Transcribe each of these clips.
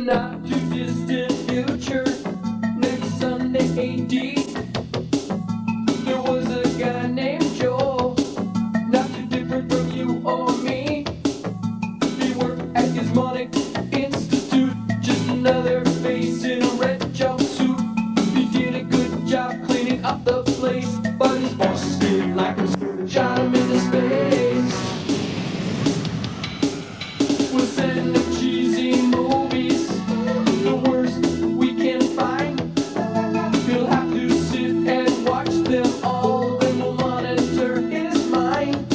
Not too distant future, next Sunday AD, there was a guy named Joel, not too different from you or me. He worked at Gizmonic Institute, just another face in a red jumpsuit. He did a good job cleaning up the place, but his boss didn't like him, so shot him into space. We'll send him cheesy movies, the worst we can find. He'll have to sit and watch them all, then we'll monitor his mind.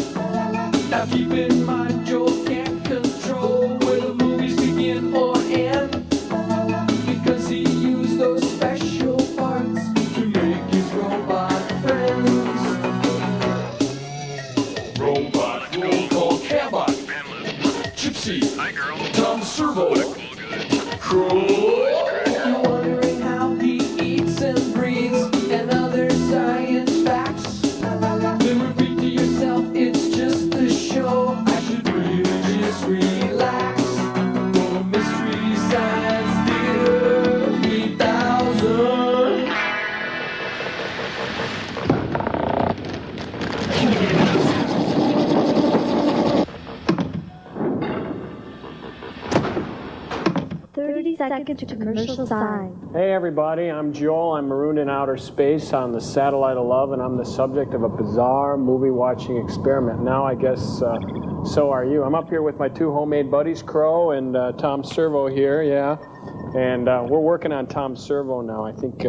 Now keep in mind, Joel can't control where the movies begin or end, because he used those special parts to make his robot friends. Robot roll call Cabot, Gypsy, Hi, girl. Tom Servo, Crow. You're wondering how he eats and breathes and other science facts. Then repeat to yourself, it's just a show. I should really just relax. For Mystery Science Theater 3000. 30 seconds to commercial sign. Hey everybody, I'm Joel. I'm marooned in outer space on the satellite of love, and I'm the subject of a bizarre movie-watching experiment. Now I guess so are you. I'm up here with my two homemade buddies, Crow and Tom Servo here, yeah. And we're working on Tom Servo now. I think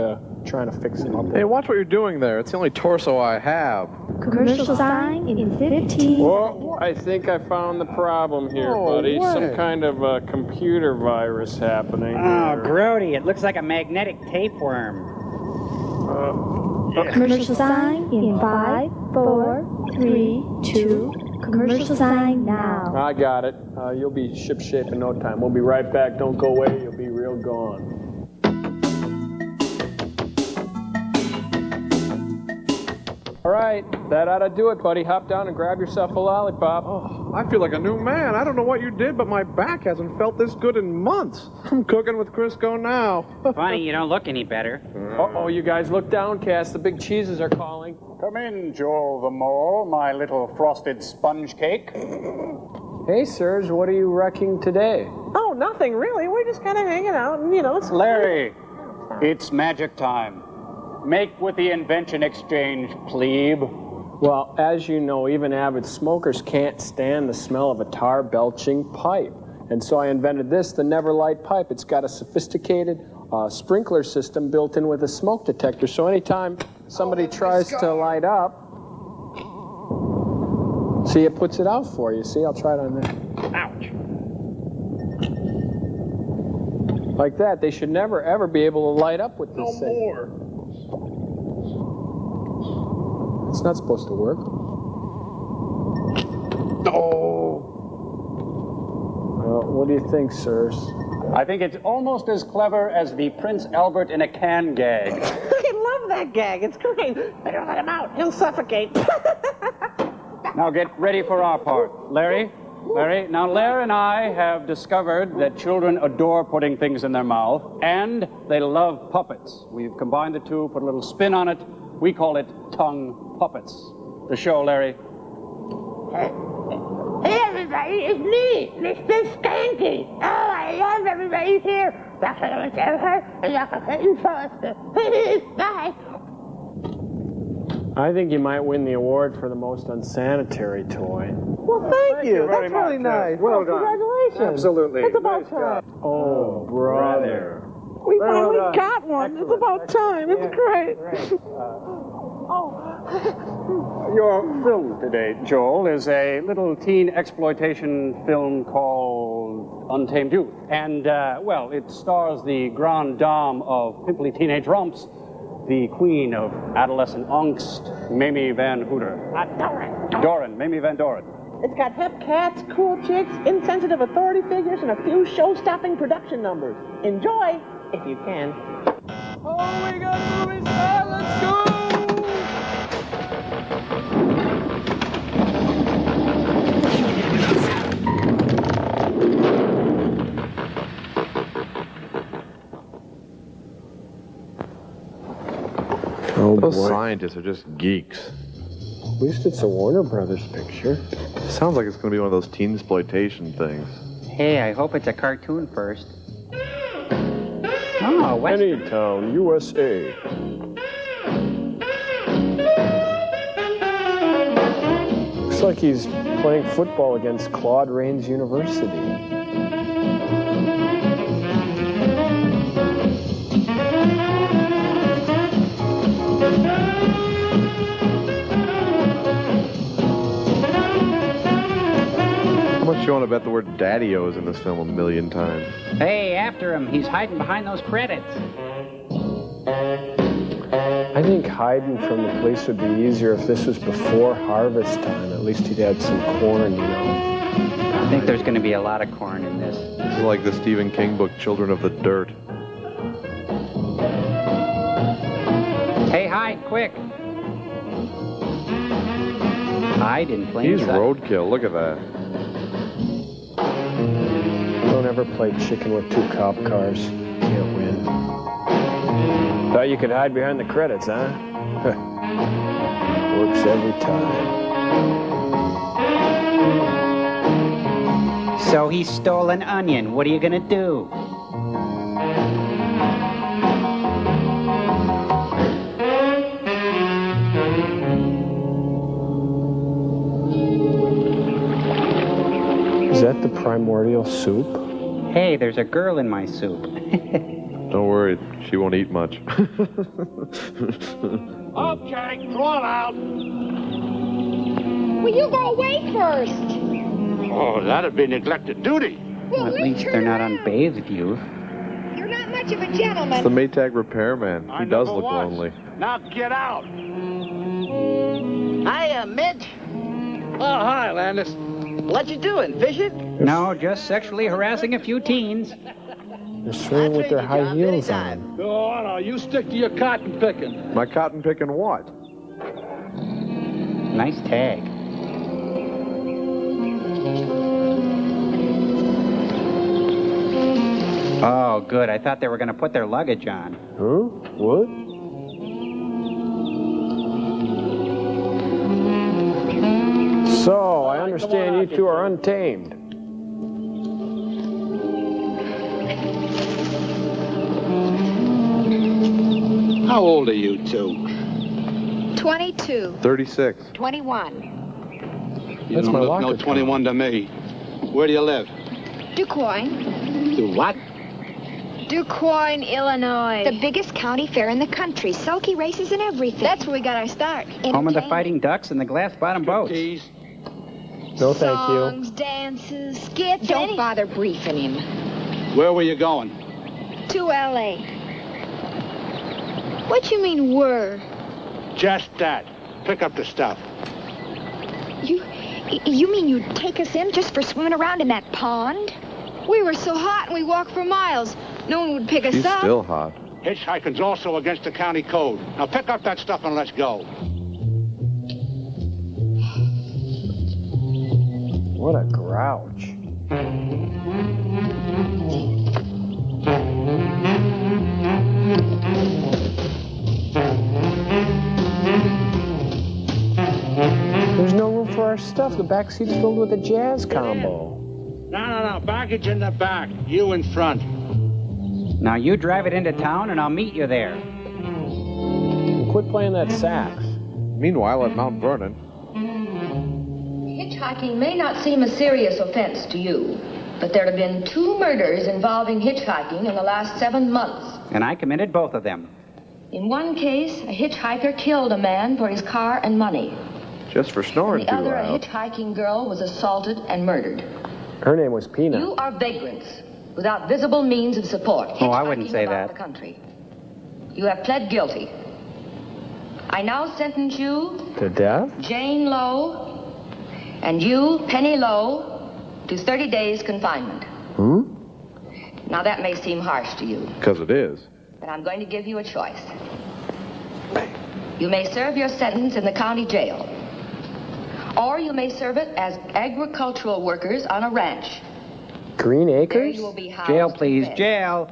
trying to fix him up. Hey, watch what you're doing there. It's the only torso I have. Commercial sign in 15. Whoa, I think I found the problem here, buddy. way. Some kind of computer virus happening Oh, here. grody, it looks like a magnetic tapeworm. Commercial sign in 5, 4, 3, 2. Commercial sign now. I got it. You'll be shipshape in no time. We'll be right back. Don't go away. You'll be real gone. All right, that ought to do it, buddy. Hop down and grab yourself a lollipop. Oh, I feel like a new man. I don't know what you did, but my back hasn't felt this good in months. I'm cooking with Crisco now. Funny, you don't look any better. Uh-oh, you guys look downcast. The big cheeses are calling. Come in, Joel the Mole, my little frosted sponge cake. Hey, sirs, what are you wrecking today? Oh, nothing really. We're just kind of hanging out, and it's Larry, it's magic time. Make with the invention exchange, plebe. Well, as you know, even avid smokers can't stand the smell of a tar-belching pipe. And so I invented this, the Never Light pipe. It's got a sophisticated sprinkler system built in with a smoke detector. So anytime somebody tries to light up, see, it puts it out for you. See, I'll try it on there. Ouch. Like that. They should never, ever be able to light up with this thing. more. It's not supposed to work. What do you think, sirs? I think it's almost as clever as the Prince Albert in a can gag. I love that gag. It's great. Better let him out. He'll suffocate. Now get ready for our part. Larry, now Larry and I have discovered that children adore putting things in their mouth, and they love puppets. We've combined the two, put a little spin on it. We call it tongue puppets. The show, Larry. Hey everybody, it's me, Mr. Skanky. Oh, I love everybody here. Dr. Ever and Dr. Clinton Foster. Bye. I think you might win the award for the most unsanitary toy. Well, thank you. very That's really much. nice. Well done. Congratulations. Absolutely. It's about Nice time. Oh, brother. We Very well finally done. got one. It's about time. It's great. Your film today, Joel, is a little teen exploitation film called Untamed Youth. And, well, it stars the grande dame of pimply teenage romps, the queen of adolescent angst, Mamie Van Hooter. Doran, Mamie Van Doren. It's got hip cats, cool chicks, insensitive authority figures, and a few show-stopping production numbers. Enjoy, if you can. Oh, we got movie star. Let's go! Oh, Those boy. scientists are just geeks. At least it's a Warner Brothers picture. Sounds like it's going to be one of those teen exploitation things. Hey, I hope it's a cartoon first. Oh, West. Anytown, USA. Looks like he's playing football against Claude Rains University. How much you want to bet the word daddy-o is in this film a million times? Hey, after him. He's hiding behind those credits. I think hiding from the police would be easier if this was before harvest time. At least he'd had some corn, you know. I think there's going to be a lot of corn in this. This is like the Stephen King book, Children of the Dirt. Hey, hide, quick. Hide in plain He's sight. roadkill, look at that. Don't ever play chicken with two cop cars. Can't win. Thought you could hide behind the credits, huh? Works every time. So he stole an onion. What are you going to do? Is that the primordial soup? Hey, there's a girl in my soup. Don't worry, she won't eat much. Okay, come on out. Will you go away first? Oh, that'd be neglected duty. Well, at least they're not unbathed youth. You're not much of a It's gentleman. the Maytag repairman. I He does never look was. lonely. Now get out. Hiya, Mitch. Oh, hi, Landis. What you doing, fishing? No, just sexually harassing a few teens. They're swimming with their high heels on. Oh, no, you stick to your cotton picking. My cotton picking what? Nice tag. Oh, good. I thought they were going to put their luggage on. Huh? What? So, I understand you two are untamed. How old are you two? 22. 36. 21. You That's don't my look locker no card. 21 to me. Where do you live? DuQuoin. Do what? DuQuoin, Illinois. The biggest county fair in the country. Sulky races and everything. That's where we got our start. Home of the Fighting Ducks and the Glass Bottom Boats. Tease. No, thank you. Songs, dances, skits. Don't bother briefing him. Where were you going? To L.A. What you mean, were? Just that. Pick up the stuff. You mean you'd take us in just for swimming around in that pond? We were so hot and we walked for miles. No one would pick us She's up. still hot. Hitchhiking's also against the county code. Now pick up that stuff and let's go. What a grouch. There's no room for our stuff. The back seat's filled with a jazz combo. No. Baggage in the back. You in front. Now you drive it into town and I'll meet you there. Quit playing that sax. Meanwhile, at Mount Vernon, Hitchhiking may not seem a serious offense to you, but there have been 2 murders involving hitchhiking in the last 7 months. And I committed both of them. In one case, a hitchhiker killed a man for his car and money. just for snoring In the too other, loud. a hitchhiking girl was assaulted and murdered. Her name was Peanut. You are vagrants without visible means of support. Oh, I wouldn't hitchhiking say about that. The country. You have pled guilty. I now sentence you, To death? Jane Lowe, and you, Penny Lowe, to 30 days confinement. Now that may seem harsh to you, Because it is. but I'm going to give you a choice. You may serve your sentence in the county jail, or you may serve it as agricultural workers on a ranch. Green There Acres? you will be housed Jail, and please, fed. jail.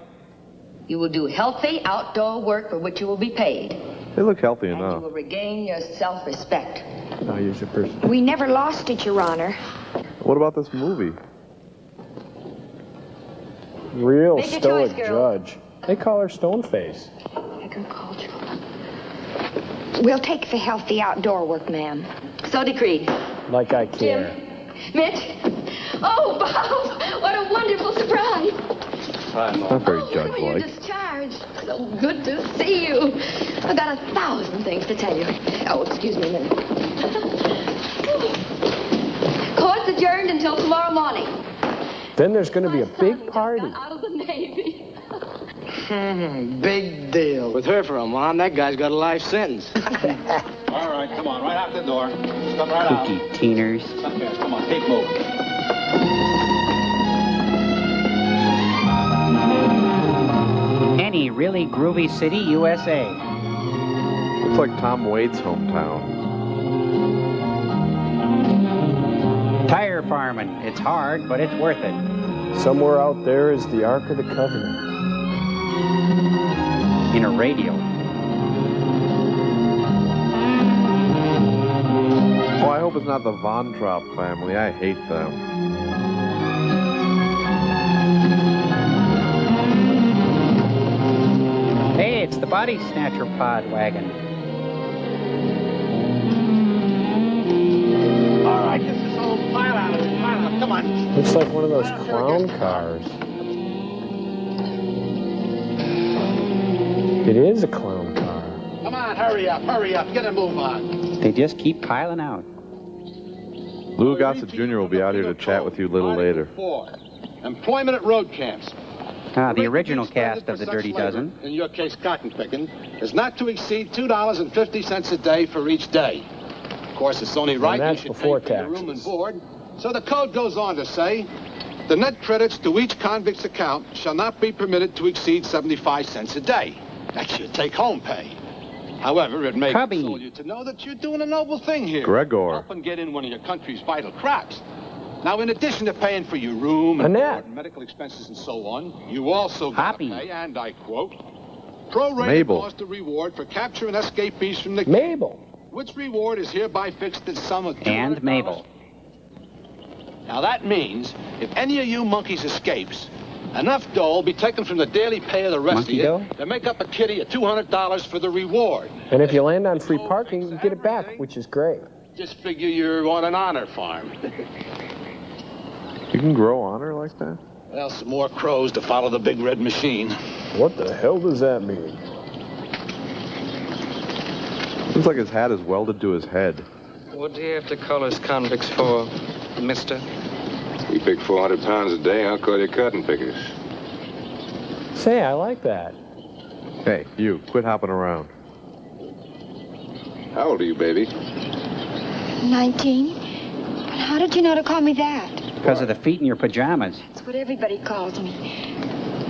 You will do healthy outdoor work for which you will be paid. They look healthy and you enough. will regain your self-respect. I'll use your person. We never lost it, Your Honor. What about this movie? Real Make your stoic choice, girl. judge. They call her Stoneface. Agricultural. We'll take the healthy outdoor work, ma'am. So decreed. Like I care. Mitch? Oh, Bob! What a wonderful surprise! Not very Oh, you're judge-like. discharged. So good to see you. I've got 1,000 things to tell you. Oh, excuse me a minute. Court's adjourned until tomorrow morning. Then there's going to be a big party. Got out of the Navy. Big deal. With her for a mom, that guy's got a life sentence. All right, come on, right out the door. Come right out. Kooky teeners. Come on, keep moving. Any really groovy city, USA. Looks like Tom Waits' hometown. Tire farming. It's hard, but it's worth it. Somewhere out there is the Ark of the Covenant. In a radio. Oh, I hope it's not the Von Trapp family. I hate them. Hey, it's the body snatcher pod wagon. All right, get this whole pile out of it. Pile out. Come on. Looks like one of those clown cars. It is a clown car. Come on, hurry up, get a move on. They just keep piling out. Lou Gossett Jr. will be out here to chat with you a little later. 4. Employment at road camps. Ah, the original cast of The Dirty Dozen. In your case, cotton picking, is not to exceed $2.50 a day for each day. Of course, it's only right you that's should before pay for your room and taxes. board. So the code goes on to say, the net credits to each convict's account shall not be permitted to exceed 75 cents a day. That's your take-home pay. However, it may Cubby. console you to know that you're doing a noble thing here. Gregor. Help and get in one of your country's vital crops. Now, in addition to paying for your room and Annette. board and medical expenses and so on, you also got to Hoppy. pay, and I quote, prorated Mabel. cost of reward for capturing escapees from the Mabel. which reward is hereby fixed at sum of $200. And Mabel. Now, that means if any of you monkeys escapes, enough dough will be taken from the daily pay of the rest Monkey of dough? you to make up a kitty of $200 for the reward. And if you land on free parking, you get it back, which is great. Just figure you're on an honor farm. You can grow honor like that? Well, some more crows to follow the big red machine. What the hell does that mean? Looks like his hat is welded to his head. What do you have to call us convicts for, mister? We pick 400 pounds a day, I'll call you cotton pickers. Say, I like that. Hey, you, quit hopping around. How old are you, baby? 19? But how did you know to call me that? Because of the feet in your pajamas. It's what everybody calls me.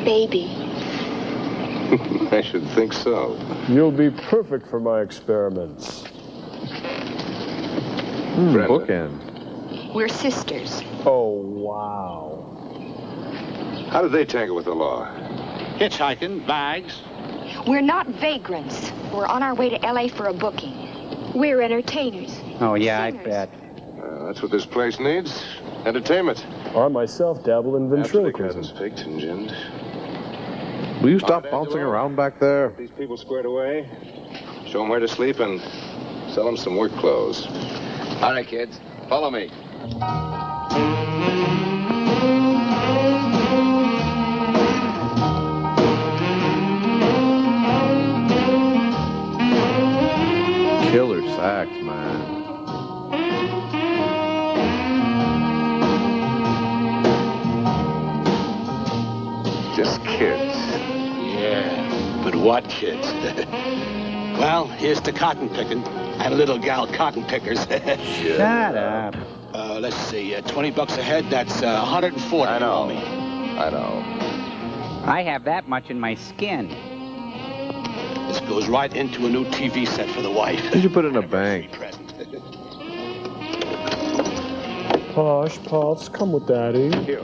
Baby. I should think so. You'll be perfect for my experiments. Brenda. Bookend. We're sisters. Oh, wow. How did they tangle with the law? Hitchhiking, bags. We're not vagrants. We're on our way to L.A. for a booking. We're entertainers. Oh, yeah, I Singers. bet. That's what this place needs. Entertainment. I myself dabble in After the ventriloquism. cotton's picked and ginned. Will you stop bouncing around back there? These people squared away. Show them where to sleep and sell them some work clothes. All right, kids. Follow me. Killer sax, man. Just kids. Yeah, but what kids? Well, here's to cotton picking and little gal cotton pickers. Shut up. Let's see, $20 a head, that's 140. I know. Me. I know. I have that much in my skin. This goes right into a new TV set for the wife. You should put it in a bank. Present. Posh, Pops, come with Daddy. Here.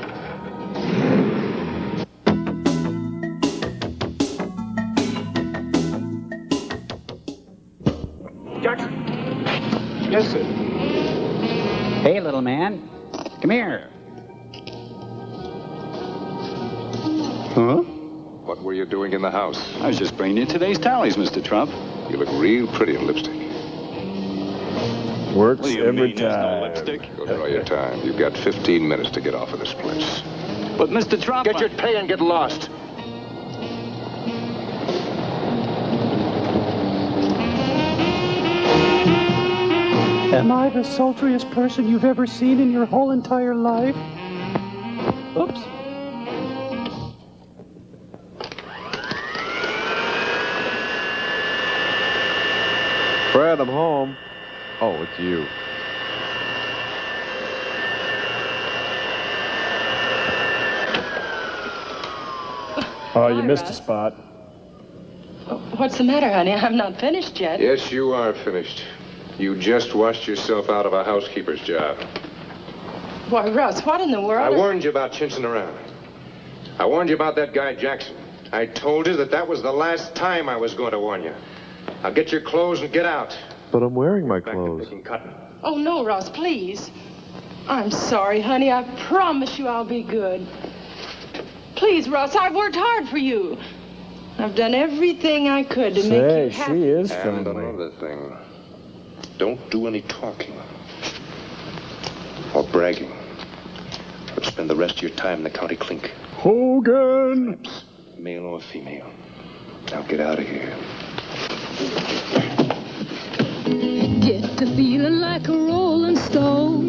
Jackson. Yes, sir. Hey, little man. Come here. Huh? What were you doing in the house? I was just bringing you today's tallies, Mr. Trump. You look real pretty in lipstick. Works What do you every mean there's no time. lipstick? Go draw your time. You've got 15 minutes to get off of this place. But, Mr. Trump... Get your pay and get lost. Am I the sultriest person you've ever seen in your whole entire life? Oops. Fred, I'm home. Oh, it's you. Oh, you missed a spot. What's the matter, honey? I'm not finished yet. Yes, you are finished. You just washed yourself out of a housekeeper's job. Why, Russ, what in the world? I warned you about chinching around. I warned you about that guy Jackson. I told you that was the last time I was going to warn you. Now get your clothes and get out. But I'm wearing my Back to clothes. picking cotton. Oh, no, Russ, please. I'm sorry, honey. I promise you I'll be good. Please, Russ, I've worked hard for you. I've done everything I could to make you happy. She is And friendly. another thing. Don't do any talking. Or bragging. But spend the rest of your time in the county clink. Hogan! Male or female. Now get out of here. Get to feeling like a rolling stone.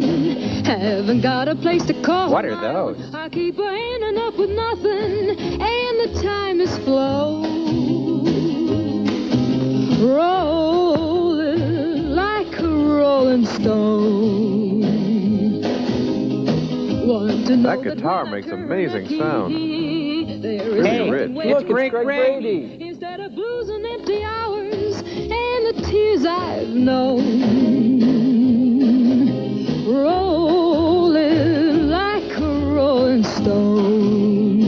Haven't got a place to call. What are those? I keep ending up with nothing, and the time is flow. Rolling like a rolling stone. Want to know That guitar makes amazing sound. Really rich. Look, it's Greg Brady. Instead of blues and empty hours and the tears I've known, rolling like a rolling stone,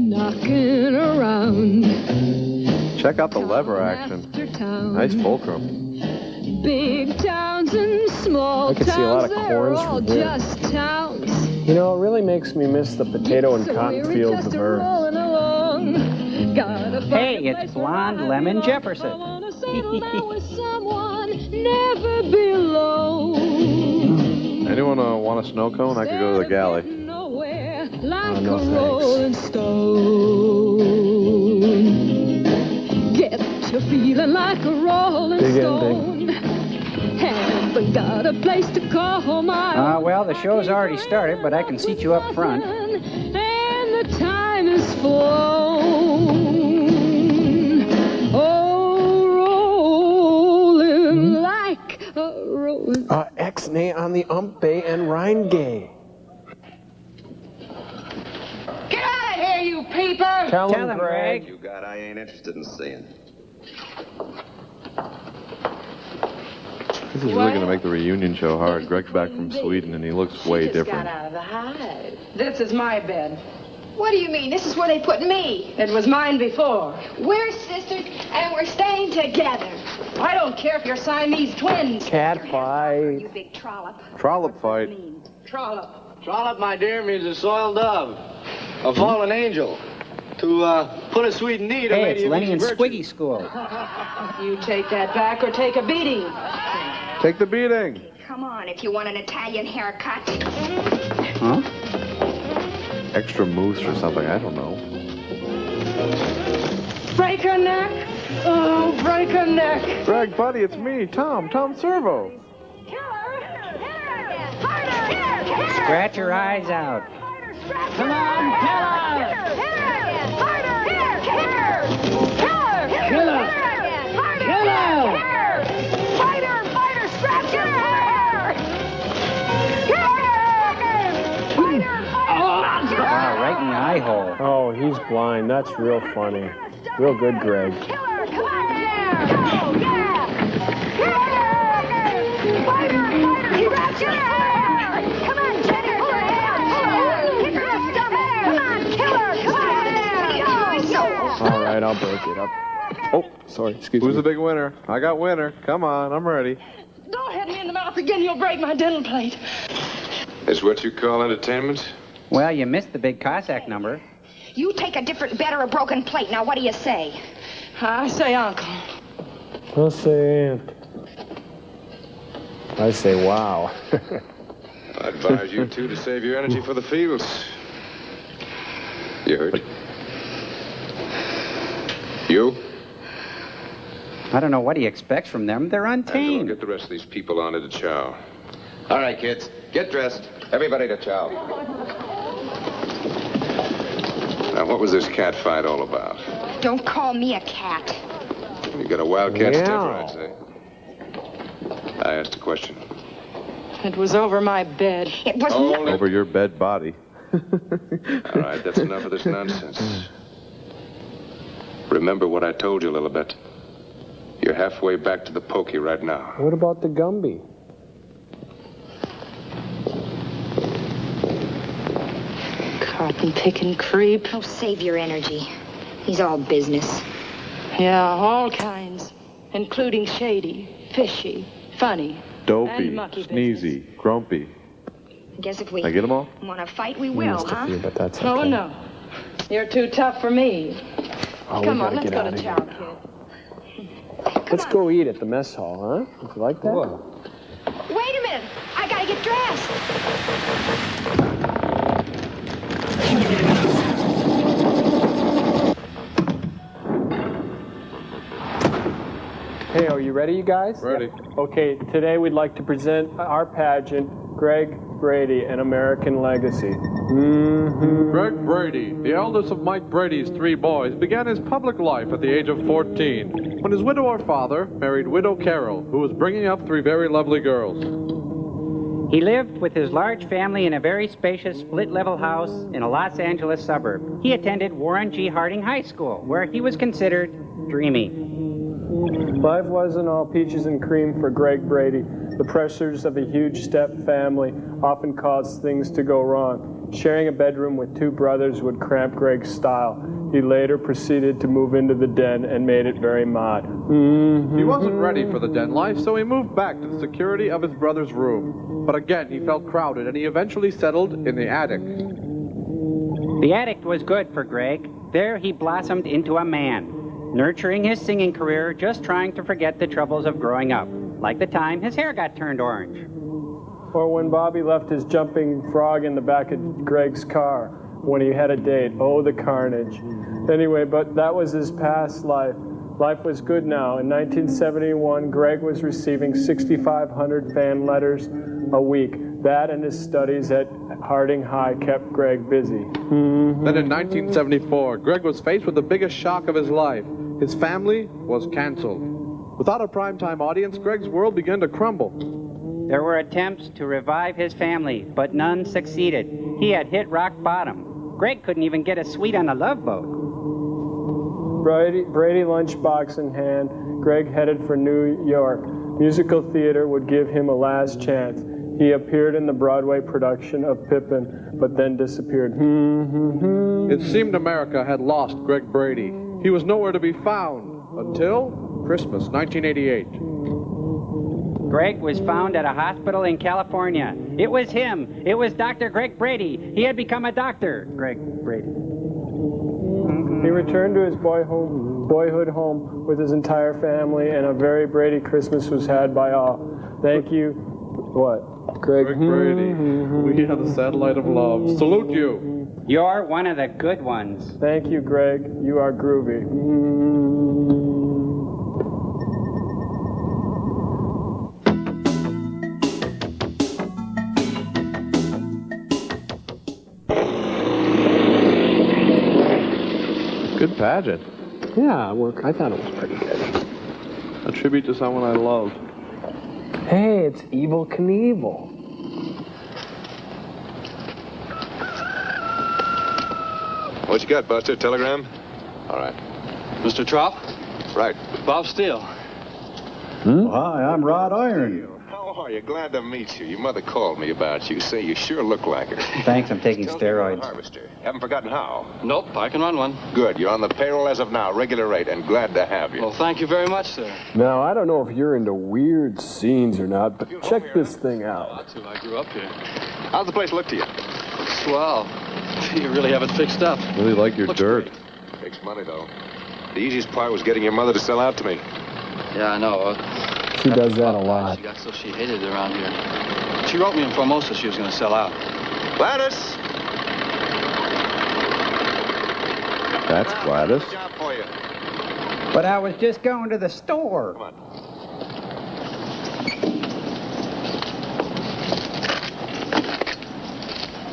knocking around. Check out the lever action. Nice fulcrum. Big towns and small I could see a lot of towns, corns they're all from here. just towns. You know, it really makes me miss the potato and cotton fields of Earth. Hey, it's Blonde Lemon Jefferson. Never be alone. Anyone want a snow cone? I could go to the galley. Nowhere like no a thanks. rolling stone. Get to feeling like a rolling Big stone. Haven't got a place to call my own. Well, the show's already started, but I can seat you up front. And the time is flown. Oh, rolling like a rolling. X-nay on the Umpay and Rheingay. Get out of here, you peeper! Tell Tell him, him, Greg. You got, I ain't interested in seeing. This is really going to make the reunion show hard. Greg's back from Sweden, and he looks way Just different. got out of the hive. This is my bed. What do you mean? This is where they put me. It was mine before. We're sisters, and we're staying together. I don't care if you're Siamese twins. Cat fight. You big trollop. Trollop fight. Trollop. Trollop, my dear, means a soiled dove, a fallen angel. To put a sweet need, a Hey, lady it's of Lenny easy and virtue. Squiggy School. You take that back or take a beating. Take the beating. Come on, if you want an Italian haircut. Huh? Extra mousse or something. I don't know. Break her neck. Oh, break her neck. Greg, buddy, it's me, Tom Servo. Scratch her eyes out. Come on, kill her. Wow, right in the eye hole. Oh, he's blind. That's real funny. Real good, Greg. All right, I'll break it up. Oh, sorry. Excuse me. Who's the big winner? I got winner. Come on, I'm ready. Don't hit me in the mouth again. You'll break my dental plate. Is what you call entertainment? Well, you missed the big Cossack number. You take a different bet or a broken plate. Now, what do you say? I say uncle. I'll say aunt. I say wow. I advise you two to save your energy for the fields. You hurt? You? I don't know what he expects from them. They're untamed. Get the rest of these people onto the chow. All right, kids. Get dressed. Everybody to chow. Now, what was this cat fight all about? Don't call me a cat. You got a wildcat's temper, I'd say. I asked a question. It was over my bed. It was Over your bed body. All right, that's enough of this nonsense. Remember what I told you, Lilibet. You're halfway back to the pokey right now. What about the Gumby? Cotton-picking creep. Oh, save your energy. He's all business. Yeah, all kinds. Including shady, fishy, funny, Dopey, and mucky sneezy, grumpy. I guess if we I get them all? want to fight, we will, huh? Few, but that's okay. Oh, no. You're too tough for me. Oh, Come we on, gotta let's get go out to of chow, here. Let's go eat at the mess hall, huh? Would you like that? Whoa. Wait a minute. I gotta get dressed. Hey, are you ready, you guys? Ready. Okay, today we'd like to present our pageant, Greg Brady, An American Legacy. Greg Brady, the eldest of Mike Brady's 3 boys, began his public life at the age of 14, when his widower father married widow Carol, who was bringing up 3 very lovely girls. He lived with his large family in a very spacious split-level house in a Los Angeles suburb. He attended Warren G. Harding High School, where he was considered dreamy. Life wasn't all peaches and cream for Greg Brady. The pressures of a huge step family often caused things to go wrong. Sharing a bedroom with 2 brothers would cramp Greg's style. He later proceeded to move into the den and made it very mod. He wasn't ready for the den life, so he moved back to the security of his brother's room. But again, he felt crowded, and he eventually settled in the attic. The attic was good for Greg. There he blossomed into a man, nurturing his singing career, just trying to forget the troubles of growing up, like the time his hair got turned orange. Or when Bobby left his jumping frog in the back of Greg's car when he had a date. Oh, the carnage. Anyway, but that was his past life. Life was good now. In 1971, Greg was receiving 6,500 fan letters a week. That and his studies at Harding High kept Greg busy. Then in 1974, Greg was faced with the biggest shock of his life. His family was canceled. Without a primetime audience, Greg's world began to crumble. There were attempts to revive his family, but none succeeded. He had hit rock bottom. Greg couldn't even get a suite on a Love Boat. Brady lunchbox in hand, Greg headed for New York. Musical theater would give him a last chance. He appeared in the Broadway production of Pippin, but then disappeared. It seemed America had lost Greg Brady. He was nowhere to be found until Christmas 1988. Greg was found at a hospital in California. It was him. It was Dr. Greg Brady. He had become a doctor. Greg Brady. He returned to his boyhood home with his entire family, and a very Brady Christmas was had by all. Thank you. What? Greg Brady. We are the satellite of love. Salute you. You're one of the good ones. Thank you, Greg. You are groovy. Good pageant. Yeah, I thought it was pretty good. A tribute to someone I love. Hey, it's Evel Knievel. What you got, Buster? Telegram? All right. Mr. Trop? Right. Bob Steele. Hi, I'm Rod Iron. How How are you? Glad to meet you. Your mother called me about you. Say you sure look like her. Thanks, I'm taking Tells me you're a steroids. harvester. Haven't forgotten how. Nope, I can run one. Good. You're on the payroll as of now, regular rate, and glad to have you. Well, thank you very much, sir. Now, I don't know if you're into weird scenes or not, but check this thing out. That's who I grew up here. How's the place look to you? Swell. You really have it fixed up. Really like your Looks dirt. great. Takes money, though. The easiest part was getting your mother to sell out to me. Yeah, I know. She does that a lot. She got so she hated it around here. She wrote me in Formosa she was going to sell out. Gladys! That's Gladys. Job for you. But I was just going to the store. Come on.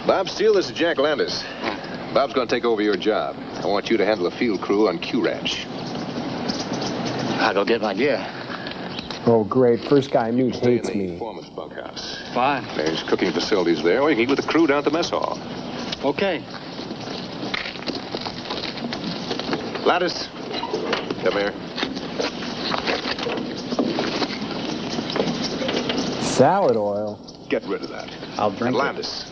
Bob Steele, this is Jack Landis. Bob's going to take over your job. I want you to handle the field crew on Q Ranch. I'll go get my gear. Oh, great. First guy I meet Stay hates in the me. foreman's bunkhouse. Fine. There's cooking facilities there, or you can eat with the crew down at the mess hall. Okay. Gladys, come here. Salad oil. Get rid of that. I'll drink it. Landis.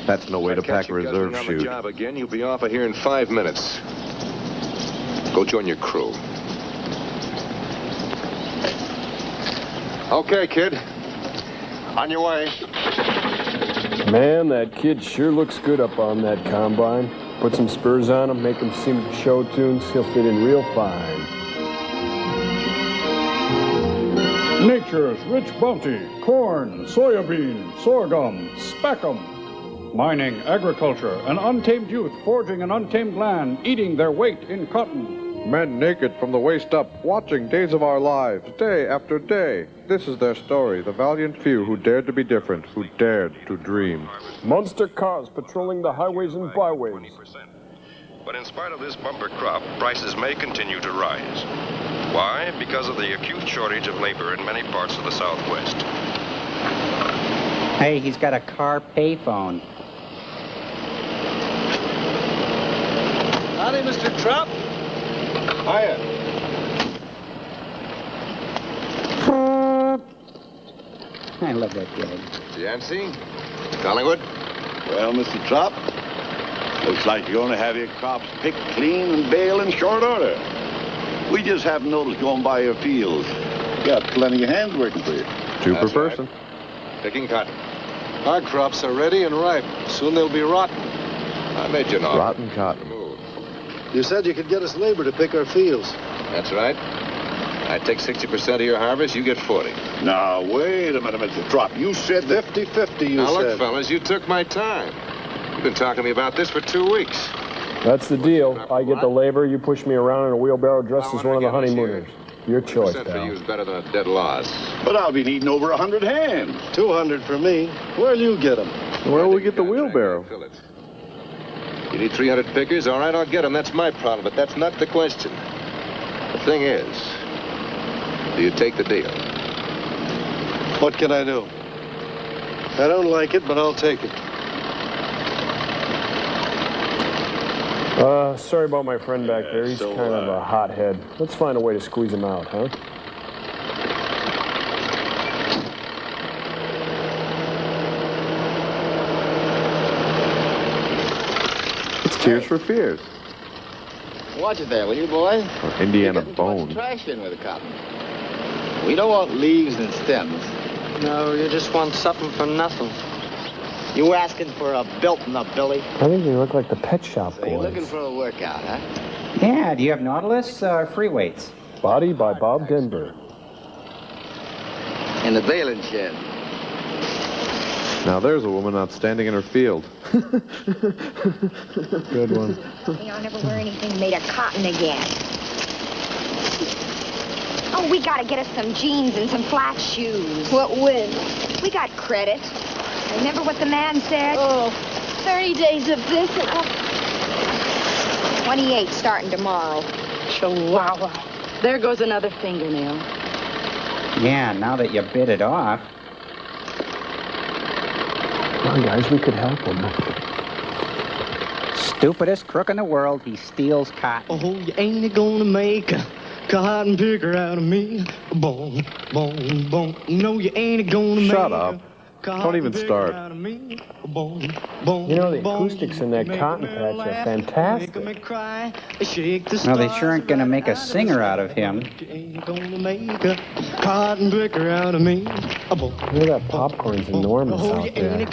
That's no way to pack a reserve on the chute. job again, you'll be off of here in 5 minutes. Go join your crew. Okay, kid. On your way. Man, that kid sure looks good up on that combine. Put some spurs on him, make him sing show tunes, he'll fit in real fine. Nature's rich bounty, corn, soybean, sorghum, speckum. Mining, agriculture, an untamed youth forging an untamed land, eating their weight in cotton. Men naked from the waist up, watching days of our lives, day after day. This is their story, the valiant few who dared to be different, who dared to dream. Monster cars patrolling the highways and byways. But in spite of this bumper crop, prices may continue to rise. Why? Because of the acute shortage of labor in many parts of the Southwest. Hey, he's got a car payphone. Howdy, Mr. Trump. Hiya. I love that kid. Yancey? Collingwood? Well, Mr. Trop, looks like you're going to have your crops picked clean and bale in short order. We just haven't noticed going by your fields. You got plenty of hands working for you. Two per person. Picking cotton. Our crops are ready and ripe. Soon they'll be rotten. I made you an offer. Rotten cotton. You said you could get us labor to pick our fields. That's right. I take 60% of your harvest, you get 40. Now, wait a minute, Mr. Trop. You said 50-50, you Now, said. look, fellas, you took my time. You've been talking to me about this for 2 weeks. That's the deal. I get the labor, you push me around in a wheelbarrow dressed as one of the honeymooners. Your choice, 100% for pal. you is better than a dead loss. But I'll be needing over 100 hands. 200 for me. Where'll you get them? Where will we get the wheelbarrow? Fill it. You need 300 pickers? All right, I'll get them. That's my problem, but that's not the question. The thing is, do you take the deal? What can I do? I don't like it, but I'll take it. Sorry about my friend back there. He's kind of a hothead. Let's find a way to squeeze him out, huh? It's Tears for Fears. Watch it there, will you, boy? Or Indiana You're getting too much Bone. trash in with the cotton. We don't want leaves and stems. No, you just want something for nothing. You asking for a Bilton, Billy? I think they look like the pet shop So you're boys. looking for a workout, huh? Yeah, do you have Nautilus or free weights? Body by Bob Denver. In the baling shed. Now there's a woman not standing in her field. Good one. I'll never wear anything made of cotton again. Oh, we gotta get us some jeans and some flat shoes. What when? We got credit. Remember what the man said? Oh, 30 days of this and 28 starting tomorrow. Chihuahua. There goes another fingernail. Yeah, now that you bit it off. Come on, guys, we could help him. Stupidest crook in the world, he steals cotton. Oh, you ain't gonna make cotton picker out of me. Boom, boom, boom. No, you ain't gonna make Shut up. Don't even start. You know, the acoustics in that cotton patch are fantastic. Well, they sure aren't going to make a singer out of him. Cotton picker out of me. Hear that popcorn's enormous out there.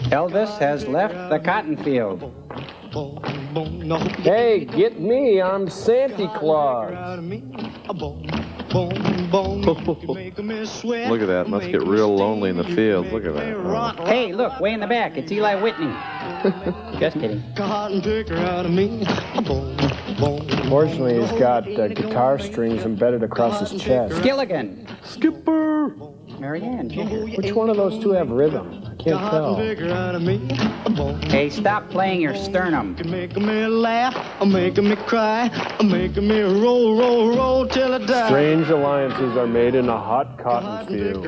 Elvis has left the cotton field. Hey, get me, I'm Santa Claus. Look at that. Must get real lonely in the fields. Look at that. Oh. Hey, look, way in the back. It's Eli Whitney. Just kidding. Fortunately, he's got guitar strings embedded across his chest. Skilligan. Skipper. Marianne, Ginger. Which one of those two have rhythm? I can't tell. Hey, stop playing your sternum. Making me laugh, making me cry, making me roll, roll, roll till I die. Strange alliances are made in a hot cotton field.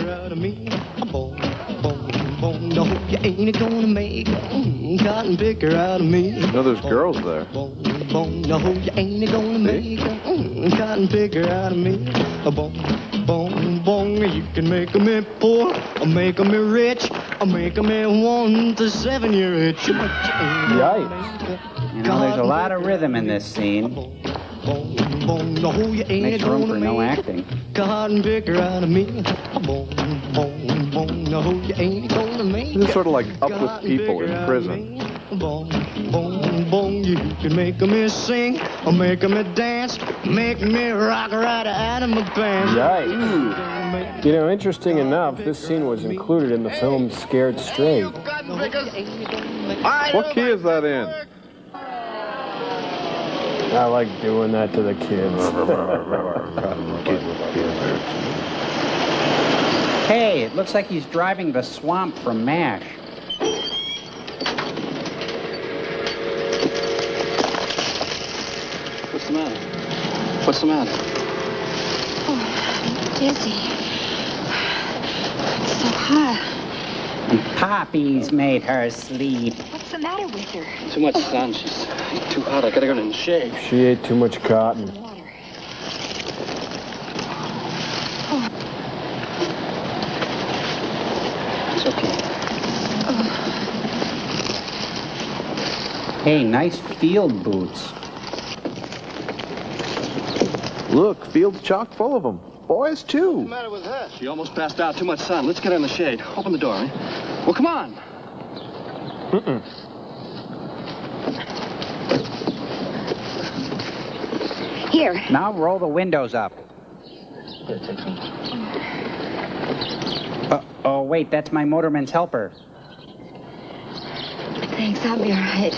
No, you ain't gonna make a cotton picker out of me. No, there's girls there. No, you ain't gonna make a cotton picker out of me. You can make me poor, make me rich, make me 1 to 7 year itch. Yikes. You know, there's a lot of rhythm in this scene. Makes room for no acting. Cotton picker out of me. No, you ain't gonna make This is sort of like Up with People in prison. You can make me sing, or make me dance, make me rock right out of my pants. Yikes. You know, interesting enough, this scene was included in the film Scared Straight. What key is that in? I like doing that to the kids. Hey, it looks like he's driving the swamp from MASH. What's the matter? What's the matter? Oh, dizzy. It's so hot. Poppy's made her sleep. What's the matter with her? Too much sun. She's too hot. I gotta go in the shade. She ate too much cotton. It's okay. Hey, nice field boots. Look, field's chock full of them. Boys, too. What's the matter with her? She almost passed out. Too much sun. Let's get her in the shade. Open the door, eh? Well, come on. Here. Now roll the windows up. Oh, wait, that's my motorman's helper. Thanks, I'll be all right.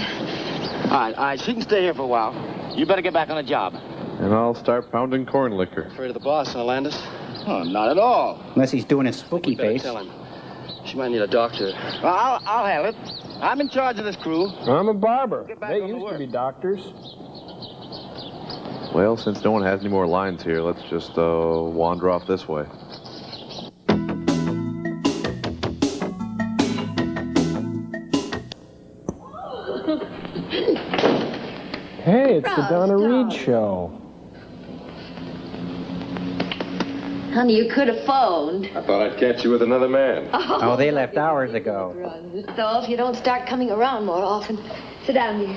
All right, she can stay here for a while. You better get back on the job. And I'll start pounding corn liquor. Afraid of the boss, huh, Landis? Oh, not at all. Unless he's doing a spooky face. Tell him. She might need a doctor. Well, I'll handle it. I'm in charge of this crew. I'm a barber. They used to be doctors. Well, since no one has any more lines here, let's just wander off this way. Hey, it's the Donna Reed show. Honey, you could have phoned. I thought I'd catch you with another man. Oh, they left hours ago. So if you don't start coming around more often. Sit down, dear.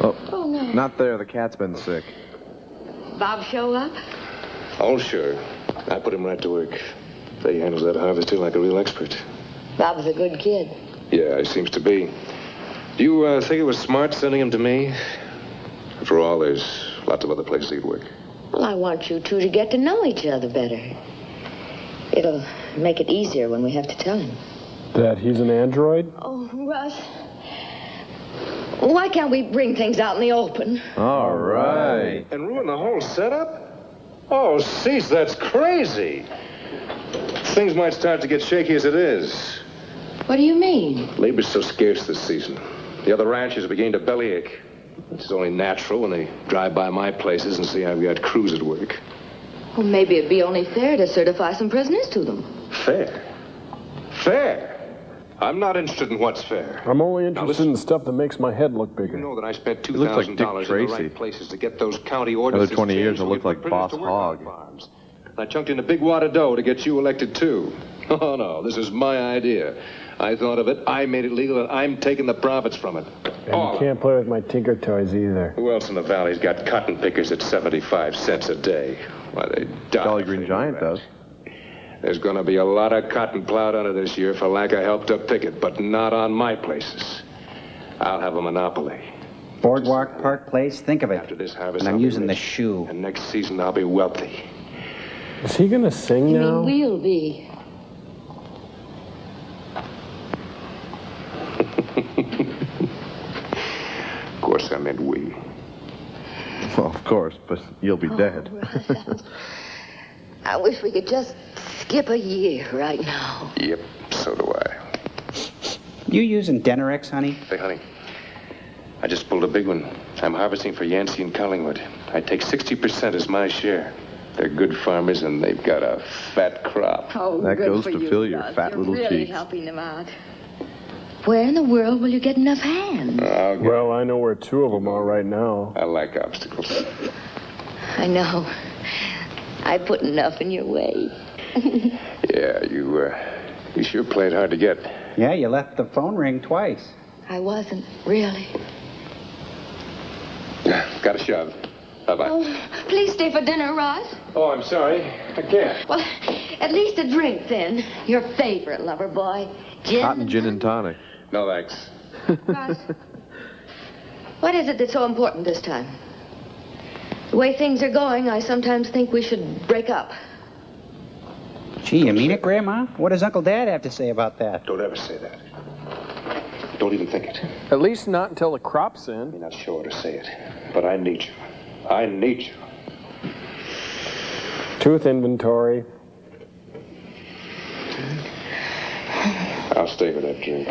Oh, no. Not there. The cat's been sick. Bob show up? Oh, sure. I put him right to work. He handles that harvester like a real expert. Bob's a good kid. Yeah, he seems to be. Do you think it was smart sending him to me? After all, there's lots of other places he'd work. Well, I want you two to get to know each other better. It'll make it easier when we have to tell him. That he's an android? Oh, Russ. Why can't we bring things out in the open? All right. And ruin the whole setup? Oh, cease, that's crazy. Things might start to get shaky as it is. What do you mean? Labor's so scarce this season. The other ranchers are beginning to bellyache. Which is only natural when they drive by my places and see I've got crews at work. Well, maybe it'd be only fair to certify some prisoners to them. Fair? Fair? I'm not interested in what's fair. I'm only interested in stuff that makes my head look bigger. You know that I spent He looks like $2,000 Dick in the Tracy. right places to get those county ordinances. Another 20 years, changed he'll so look we like put Boss prisoners to work on Hogg. farms. I chunked in a big wad of dough to get you elected, too. Oh, no, this is my idea. I thought of it, I made it legal, and I'm taking the profits from it. And you can't play with my Tinker Toys either. Who else in the valley's got cotton pickers at 75 cents a day? Why, they die. Jolly Green Giant does. There's going to be a lot of cotton plowed under this year for lack of help to pick it, but not on my places. I'll have a monopoly. Boardwalk Park Place, think of it. After this harvest, And I'm I'll be using the rich. shoe. And next season, I'll be wealthy. Is he gonna sing You now? mean we'll be? Of course, I meant we. Well, of course, but you'll be dead. I wish we could just skip a year right now. Yep, so do I. You using Denorex, honey? Say, honey, I just pulled a big one. I'm harvesting for Yancey and Collingwood. I take 60% as my share. They're good farmers, and they've got a fat crop. Oh, That good goes for to you, fill your Gus. fat You're little really cheeks. helping them out. Where in the world will you get enough hands? Well, I know where two of them are right now. I like obstacles. I know. I put enough in your way. Yeah, you sure played hard to get. Yeah, you left the phone ring twice. I wasn't, really. Got a shove. Bye-bye. Oh, please stay for dinner, Ross. Oh, I'm sorry. I can't. Well, at least a drink, then. Your favorite lover boy. Gin. Cotton gin and tonic. No, thanks. Ross, what is it that's so important this time? The way things are going, I sometimes think we should break up. Gee, you mean it, Grandma? What does Uncle Dad have to say about that? Don't ever say that. Don't even think it. At least not until the crop's in. You're not sure to say it, but I need you. I need you. Tooth inventory. I'll stay for that drink.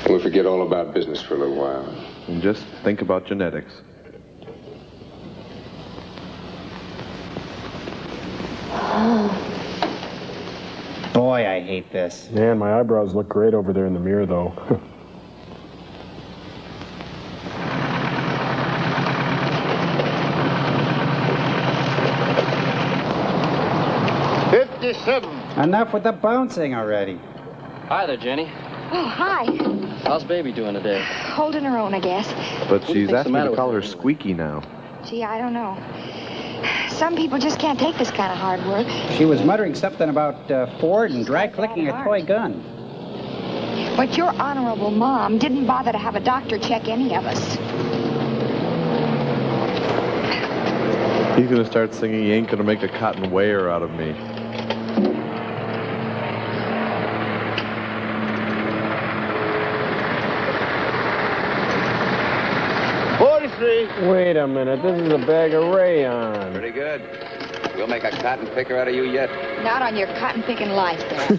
And we forget all about business for a little while. And just think about genetics. Boy, I hate this. Man, my eyebrows look great over there in the mirror, though. Enough with the bouncing already. Hi there, Jenny. Oh, hi. How's baby doing today? Holding her own, I guess. But do you she's think's asked the me matter to with call her? her Squeaky now. Gee, I don't know. Some people just can't take this kind of hard work. She was muttering something about Ford and dry clicking a toy gun. But your honorable mom didn't bother to have a doctor check any of us. He's gonna start singing, "You ain't gonna make a cotton wear out of me." Wait a minute, this is a bag of rayon. Pretty good. We'll make a cotton picker out of you yet. Not on your cotton-picking life, Dad.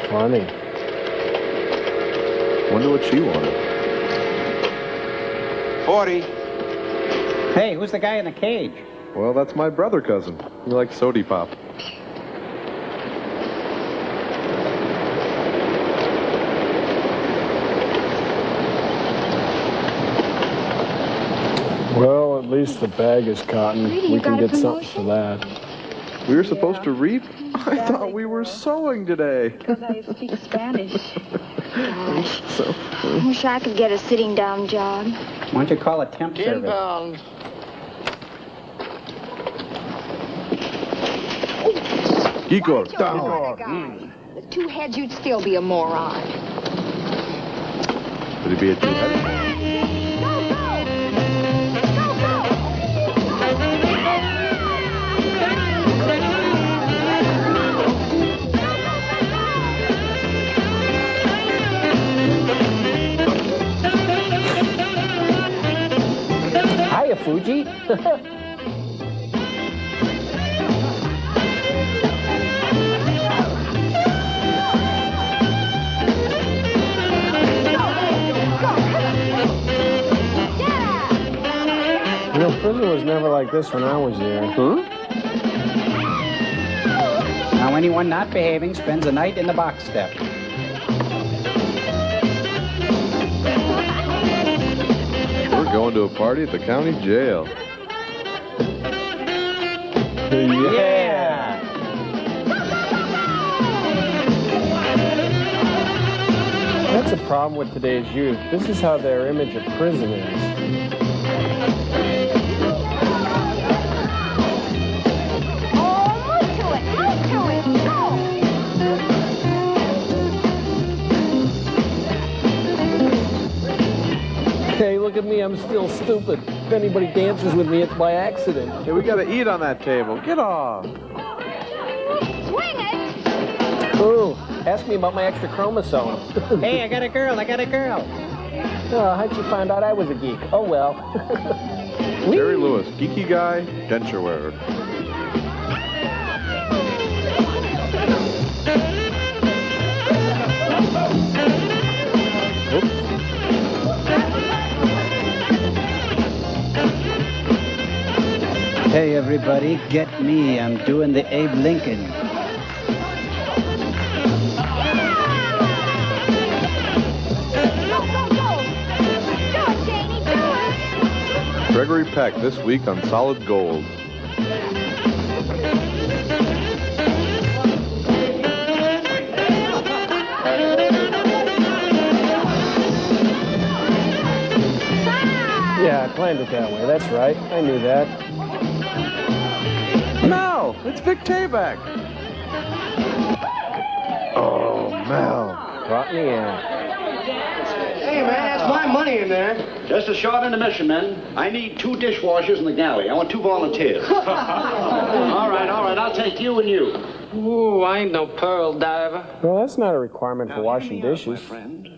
Funny. Wonder what she wanted. 40. Hey, who's the guy in the cage? Well, that's my brother cousin. He likes sody pop. Well, at least the bag is cotton. Really, you We can got a get something for that. We were supposed to reap? I thought we were sewing today. Because I speak Spanish. Gosh, So, I wish I could get a sitting-down job. Why don't you call a temp service? £10. Igor, What a guy. With two heads, you'd still be a moron. Would it be a two-headed? Hiya, Fuji. You know, prison was never like this when I was there. Huh? anyone not behaving spends a night in the box step. We're going to a party at the county jail. Yeah! That's a problem with today's youth. This is how their image of prison is. Hey, look at me, I'm still stupid. If anybody dances with me, it's by accident. Hey, we gotta eat on that table. Get off. Swing it! Ooh, ask me about my extra chromosome. Hey, I got a girl. Oh, how'd you find out I was a geek? Oh, well. Jerry Lewis, geeky guy, denture wearer. Hey, everybody, get me. I'm doing the Abe Lincoln. Gregory Peck this week on Solid Gold. Yeah, I planned it that way. That's right. I knew that. Mel! It's Vic Tayback. Oh, Mel. Brought me in. Hey, man, that's my money in there. Just a short intermission, men. I need 2 dishwashers in the galley. I want 2 volunteers. all right. I'll take you and you. Ooh, I ain't no pearl diver. Well, that's not a requirement for washing dishes. My friend.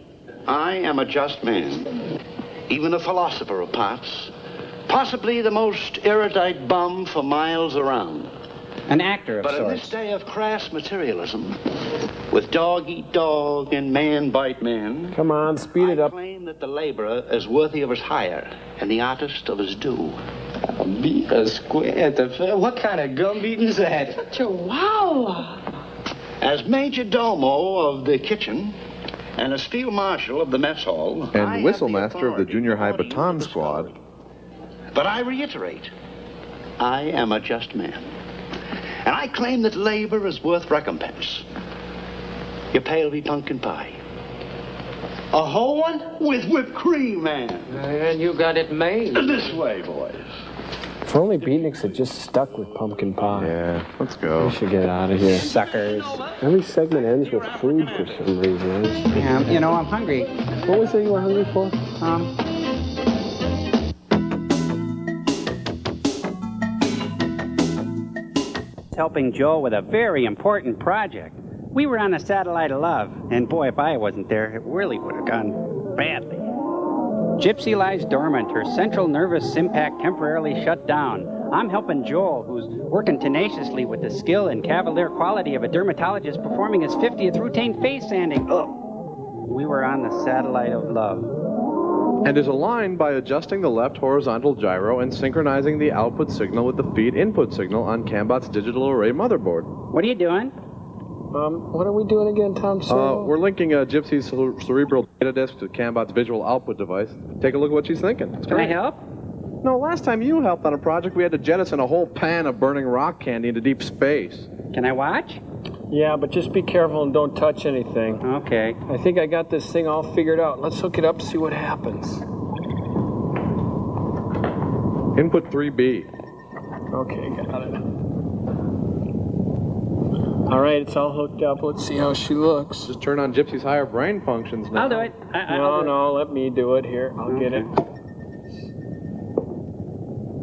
I am a just man. Even a philosopher of parts. Possibly the most erudite bum for miles around. An actor of sorts. But in this day of crass materialism, with dog eat dog and man bite man, come on, speed it up. I claim that the laborer is worthy of his hire and the artist of his due. Be a square. What kind of gum beating is that? Chihuahua. As major domo of the kitchen and as field marshal of the mess hall, and whistle master of the junior high baton squad. But I reiterate, I am a just man. And I claim that labor is worth recompense. Your pay will be pumpkin pie. A whole one? With whipped cream, man. And you got it made. This way, boys. If only beatniks had just stuck with pumpkin pie. Yeah, let's go. We should get out of here. Suckers. Every segment ends with food for some reason. Yeah, you know, I'm hungry. What was it you were hungry for? Helping Joel with a very important project. We were on a satellite of love, and boy, if I wasn't there, it really would have gone badly. Gypsy lies dormant, her central nervous impact temporarily shut down. I'm helping Joel, who's working tenaciously with the skill and cavalier quality of a dermatologist performing his 50th routine face sanding. We were on the satellite of love. And is aligned by adjusting the left horizontal gyro and synchronizing the output signal with the feed input signal on Cambot's digital array motherboard. What are you doing? What are we doing again, Tom? We're linking Gypsy's cerebral data disk to Cambot's visual output device. Take a look at what she's thinking. Can I help? No, last time you helped on a project, we had to jettison a whole pan of burning rock candy into deep space. Can I watch? Yeah, but just be careful and don't touch anything. Okay. I think I got this thing all figured out. Let's hook it up, see what happens. Input 3B. Okay, got it. All right, it's all hooked up. Let's see how she looks. Just turn on Gypsy's higher brain functions now. I'll do it. No, let me do it here. I'll get it.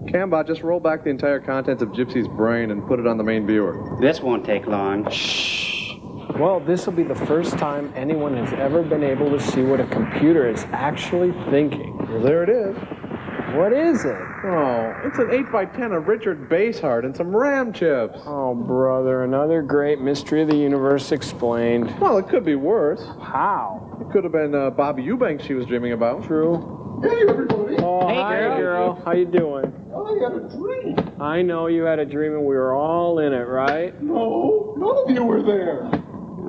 Cambot, just roll back the entire contents of Gypsy's brain and put it on the main viewer. This won't take long. Shh. Well, this will be the first time anyone has ever been able to see what a computer is actually thinking. Well, there it is. What is it? Oh, it's an 8x10 of Richard Basehart and some RAM chips. Oh, brother, another great mystery of the universe explained. Well, it could be worse. How? It could have been Bobby Eubanks she was dreaming about. True. Hey, everybody. Oh, hey, hi, girl. How you doing? Oh, I had a dream. I know you had a dream and we were all in it, right? No, none of you were there.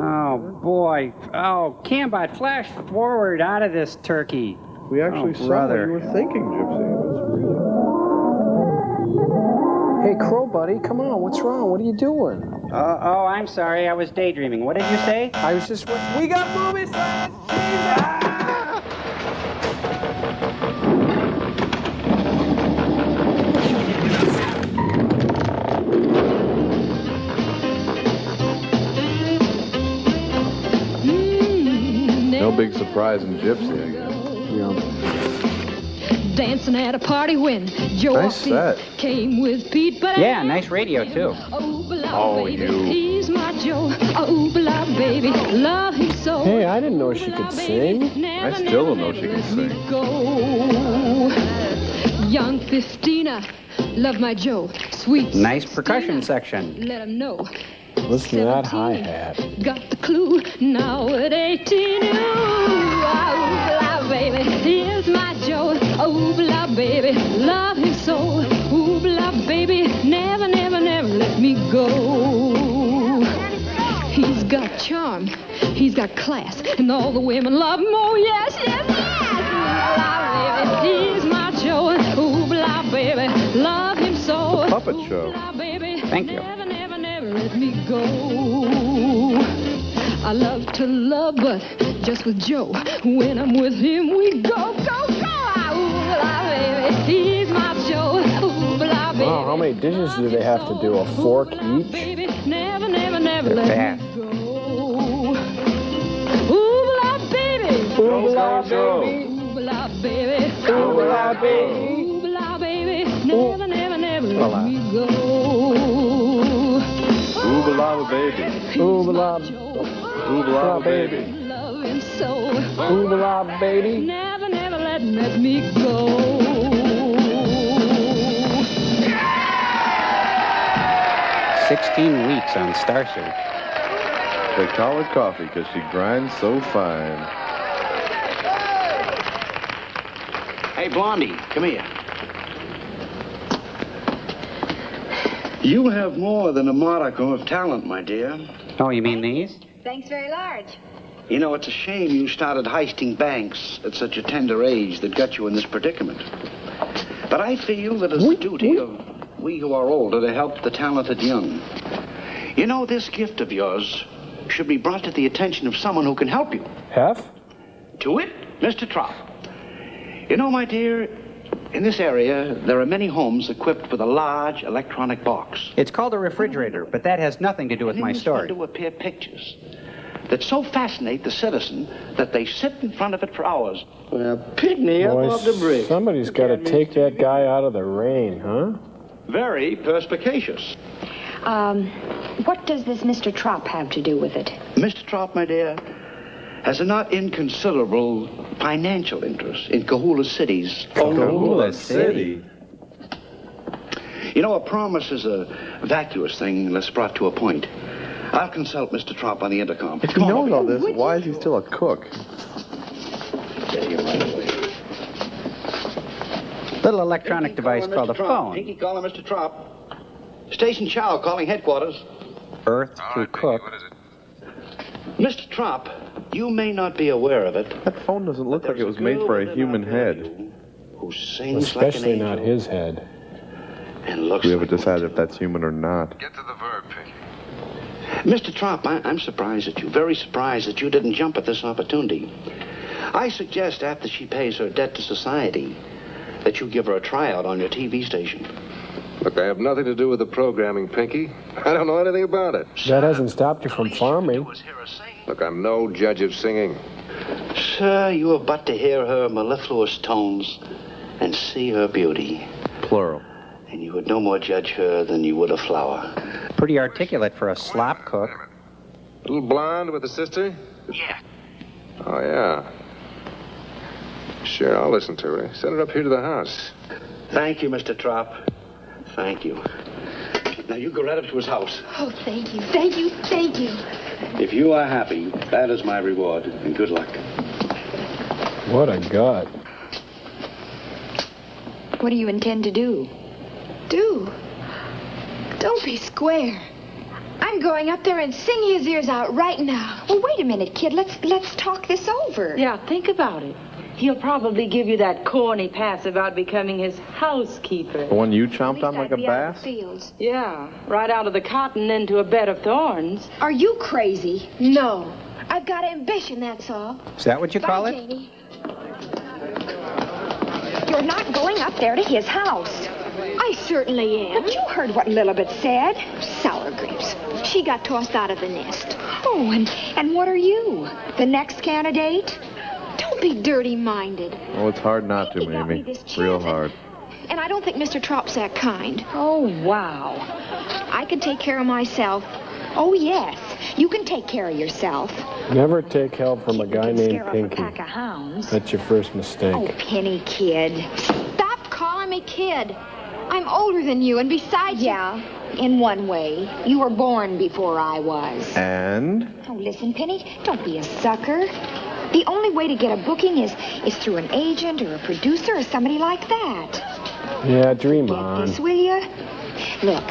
Oh, boy. Oh, Cambot, flash forward out of this turkey. We actually saw what you were thinking, Gypsy. It was really... Hey, Crow Buddy, come on. What's wrong? What are you doing? Oh, I'm sorry. I was daydreaming. What did you say? I was just... We got movie sets! No big surprise in Gypsy, I guess. Dancing at a party when Joe Nice set. came with Pete, but Yeah, nice radio, too. Oh, baby, you. he's my Joe. Oh, blah, baby, love him so. Hey, I didn't know she could sing. I still don't know she can sing. Go. Young Christina, love my Joe. Sweet. Nice percussion section. Let him know. Listen to that hi-hat. Got the clue. Now at 18, ooh, oh, blah, baby, here's my Joe. Oh, blah, baby, love him so. Ooh, blah, baby, never, never, never let me go. He's got charm, he's got class, and all the women love him. Oh, yes, yes, yes. Blah, baby, he's my Joe. Ooh, blah, baby, love him so. Puppet show. Ooh, blah, baby, Thank you. never, never, never let me go. I love to love, but just with Joe. When I'm with him, we go, go, go. Ooh, blah, baby, he's my Joe. Ooh, blah, baby. Wow, how many dishes do they have to do? A fork each? Baby, never, never, never They're let fast. me go. Ooh, blah, baby. Ooh, blah, baby. Ooh, blah, baby. Ooh, blah, baby. Ooh, blah, baby. Never, never, never let me go. Ooh, balaba baby. Ooh, blah, Ooh, balaba baby. Love him so. ooh, blah, baby. Never, never let me go. 16 weeks on Star Search. They call her coffee because she grinds so fine. Hey, Blondie, come here. You have more than a modicum of talent, my dear. Oh, you mean these? Thanks very large. You know, it's a shame you started heisting banks at such a tender age that got you in this predicament. But I feel that it's the duty of we who are older to help the talented young. You know, this gift of yours should be brought to the attention of someone who can help you. Hef? To it, Mr. Trop. You know, my dear, in this area, there are many homes equipped with a large electronic box. It's called a refrigerator, but that has nothing to do with my story. To appear pictures that so fascinate the citizen that they sit in front of it for hours. Well, pick me up off the brick. Somebody's got to take that guy out of the rain, huh? Very perspicacious. What does this Mr. Trop have to do with it? Mr. Trop, my dear, has a not inconsiderable financial interest in Kahula City's... Kahula City? You know, a promise is a vacuous thing unless brought to a point. I'll consult Mr. Trop on the intercom. If he knows all this, why is he still a cook? Little electronic device called a phone. Pinky calling Mr. Trop. Station Chow calling headquarters. Earth to cook. Mr. Trop, you may not be aware of it. That phone doesn't look like it was made for a human head. Who sings Especially like an not angel his head. and looks We haven't decided if that's human or not. Get to the verb, Pinky. Mr. Trop, I'm surprised at you, very surprised that you didn't jump at this opportunity. I suggest after she pays her debt to society that you give her a tryout on your TV station. Look, I have nothing to do with the programming, Pinky. I don't know anything about it. That hasn't stopped you from farming. Look, I'm no judge of singing. Sir, you have but to hear her mellifluous tones and see her beauty. Plural. And you would no more judge her than you would a flower. Pretty articulate for a slop cook. Little blonde with a sister? Yeah. Oh, yeah. Sure, I'll listen to her. Send her up here to the house. Thank you, Mr. Trop. Thank you. Now, you go right up to his house. Oh, thank you, thank you, thank you. If you are happy, that is my reward, and good luck. What a gut. What do you intend to do? do? Don't be square. I'm going up there and sing his ears out right now. Well, wait a minute, kid. Let's talk this over. Yeah, think about it. He'll probably give you that corny pass about becoming his housekeeper. The one you chomped on like a bass? Fields. Yeah, right out of the cotton into a bed of thorns. Are you crazy? No. I've got ambition, that's all. Is that what you call it? Janie. You're not going up there to his house. I certainly am. But you heard what Lilibet said. Sour grapes. She got tossed out of the nest. Oh, and what are you? The next candidate? Don't be dirty-minded. Oh, it's hard not to, Mamie. Real hard. And I don't think Mr. Trop's that kind. Oh, wow. I can take care of myself. Oh, yes. You can take care of yourself. Never take help from a guy named Scare off a Pinky. pack of hounds. That's your first mistake. Oh, Penny, kid. Stop calling me kid. I'm older than you, and besides... Yeah, in one way. You were born before I was. And? Oh, listen, Penny, don't be a sucker. The only way to get a booking is through an agent or a producer or somebody like that. Yeah, dream on. This, will you? Look,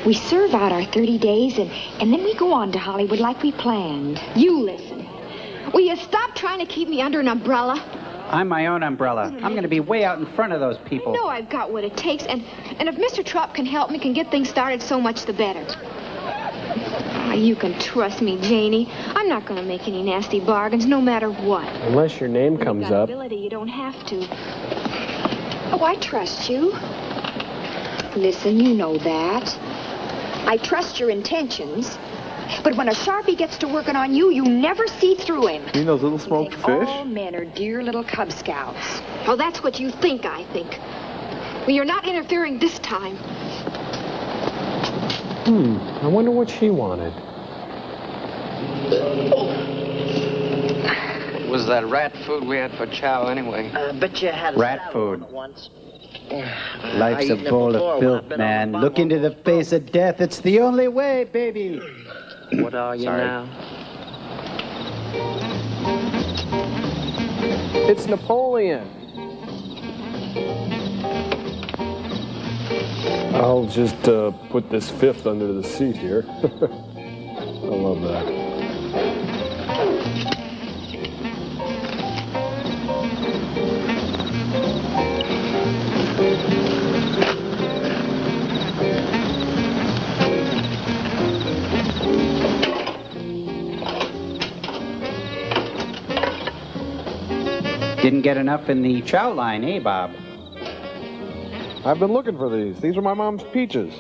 we serve out our 30 days, and then we go on to Hollywood like we planned. You listen. Will you stop trying to keep me under an umbrella? I'm my own umbrella. I'm going to be way out in front of those people. I know I've got what it takes, and if Mr. Trop can help me, can get things started, so much the better. You can trust me, Janie. I'm not going to make any nasty bargains, no matter what. Unless your name comes up. Ability, you don't have to. Oh, I trust you. Listen, you know that. I trust your intentions. But when a Sharpie gets to working on you, you never see through him. You know those little smoked fish? All men are dear little Cub Scouts. Oh, that's what you think, I think. Well, you're not interfering this time. I wonder what she wanted. What was that rat food we had for chow anyway? But you had rat food. Once. Life's a bowl of filth, man. Look into the face of death. It's the only way, baby. What are you now? It's Napoleon. I'll just put this fifth under the seat here. I love that. Didn't get enough in the chow line, eh, Bob? I've been looking for these. These are my mom's peaches.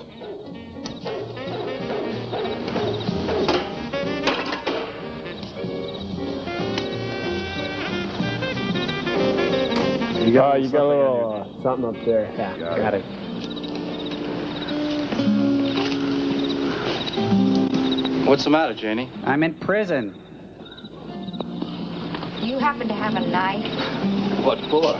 You got a little something up there. Yeah, got it. What's the matter, Janie? I'm in prison. Do you happen to have a knife? What for?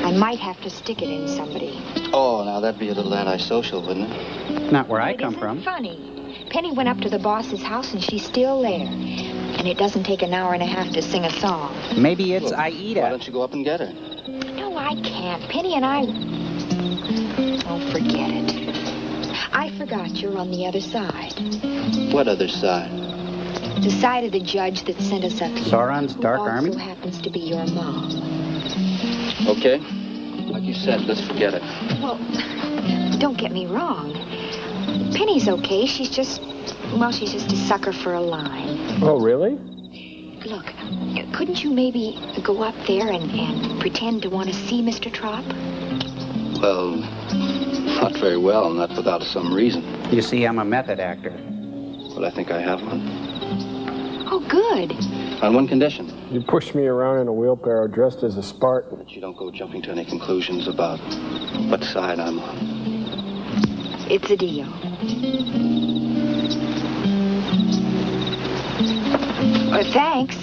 I might have to stick it in somebody. Oh, now that'd be a little antisocial, wouldn't it? Not where I come from. Funny. Penny went up to the boss's house and she's still there. And it doesn't take an hour and a half to sing a song. Maybe it's Aida. Why don't you go up and get her? No, I can't. Penny and I... Oh, forget it. I forgot you're on the other side. What other side? The side of the judge that sent us up here. Sauron's Dark Army? Who happens to be your mom. Okay. Like you said, let's forget it. Well, don't get me wrong. Penny's okay. She's just a sucker for a line. Oh, really? Look, couldn't you maybe go up there and pretend to want to see Mr. Trop? Well, not very well, not without some reason. You see, I'm a method actor. But I think I have one. Oh, good. On one condition. You push me around in a wheelbarrow dressed as a Spartan. That you don't go jumping to any conclusions about what side I'm on. It's a deal. Thanks.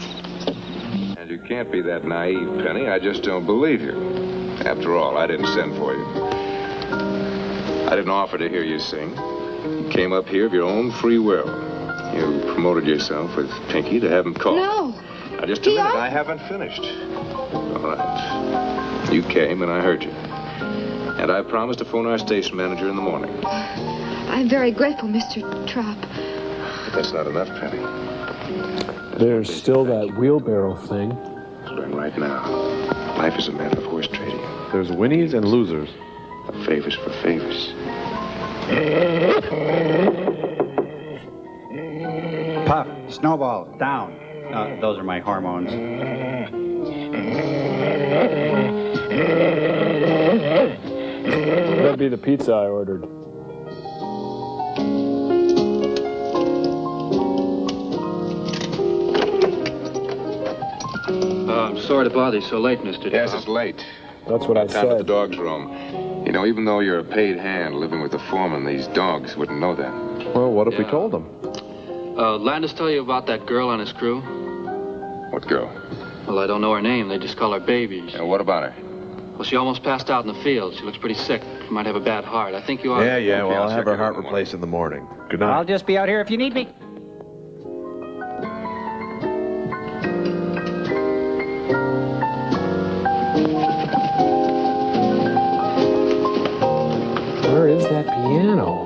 And you can't be that naive, Penny. I just don't believe you. After all, I didn't send for you. I didn't offer to hear you sing. You came up here of your own free will. You promoted yourself with Pinky to have him call. No. Now, just a minute. I haven't finished. All right. You came and I heard you. And And I promised to phone our station manager in the morning. I'm very grateful, Mr. Trapp. But that's not enough, Penny. There's still that wheelbarrow thing. And right now, life is a matter of horse trading. There's winnies and losers. Favors for favors. Puff, Snowball, down. Those are my hormones. That'd be the pizza I ordered. I'm sorry to bother you so late, Mr. Yes, it's late. That's what I Time at the said. dogs room. You know, even though you're a paid hand living with the foreman, these dogs wouldn't know that. Well, what if we told them? Landis tell you about that girl on his crew? What girl? Well, I don't know her name. They just call her Babies. And what about her? Well, she almost passed out in the field. She looks pretty sick. She might have a bad heart. I think you ought to... Yeah, Okay, well, I'll I'll have check her it heart in the replaced in the morning. Good night. I'll just be out here if you need me. Where is that piano?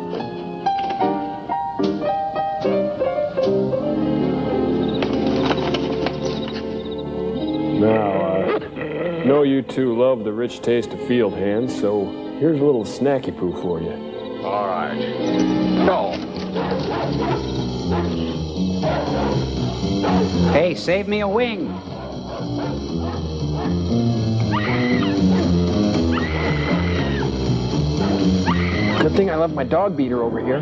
Now, know you two love the rich taste of field hands, so here's a little snacky poo for you. All right. Go. Hey, save me a wing. Good thing I left my dog beater over here.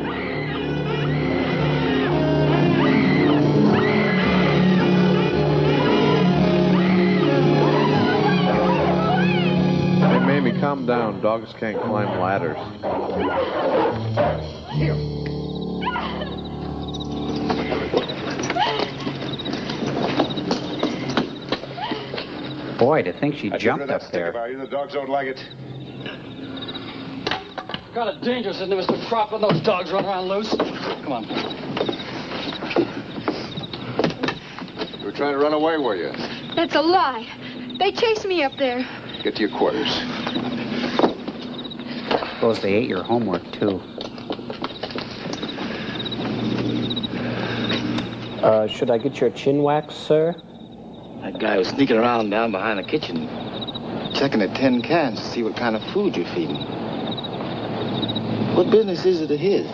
Hey, Mamie, calm down. Dogs can't climb ladders. Boy, to think she jumped up there. The dogs don't like it. Kind of dangerous, isn't it, Mr. Trapp, when those dogs run around loose? Come on. You were trying to run away, were you? That's a lie. They chased me up there. Get to your quarters. Suppose they ate your homework, too. Should I get your chin wax, sir? That guy was sneaking around down behind the kitchen, checking the tin cans to see what kind of food you're feeding. What business is it of his?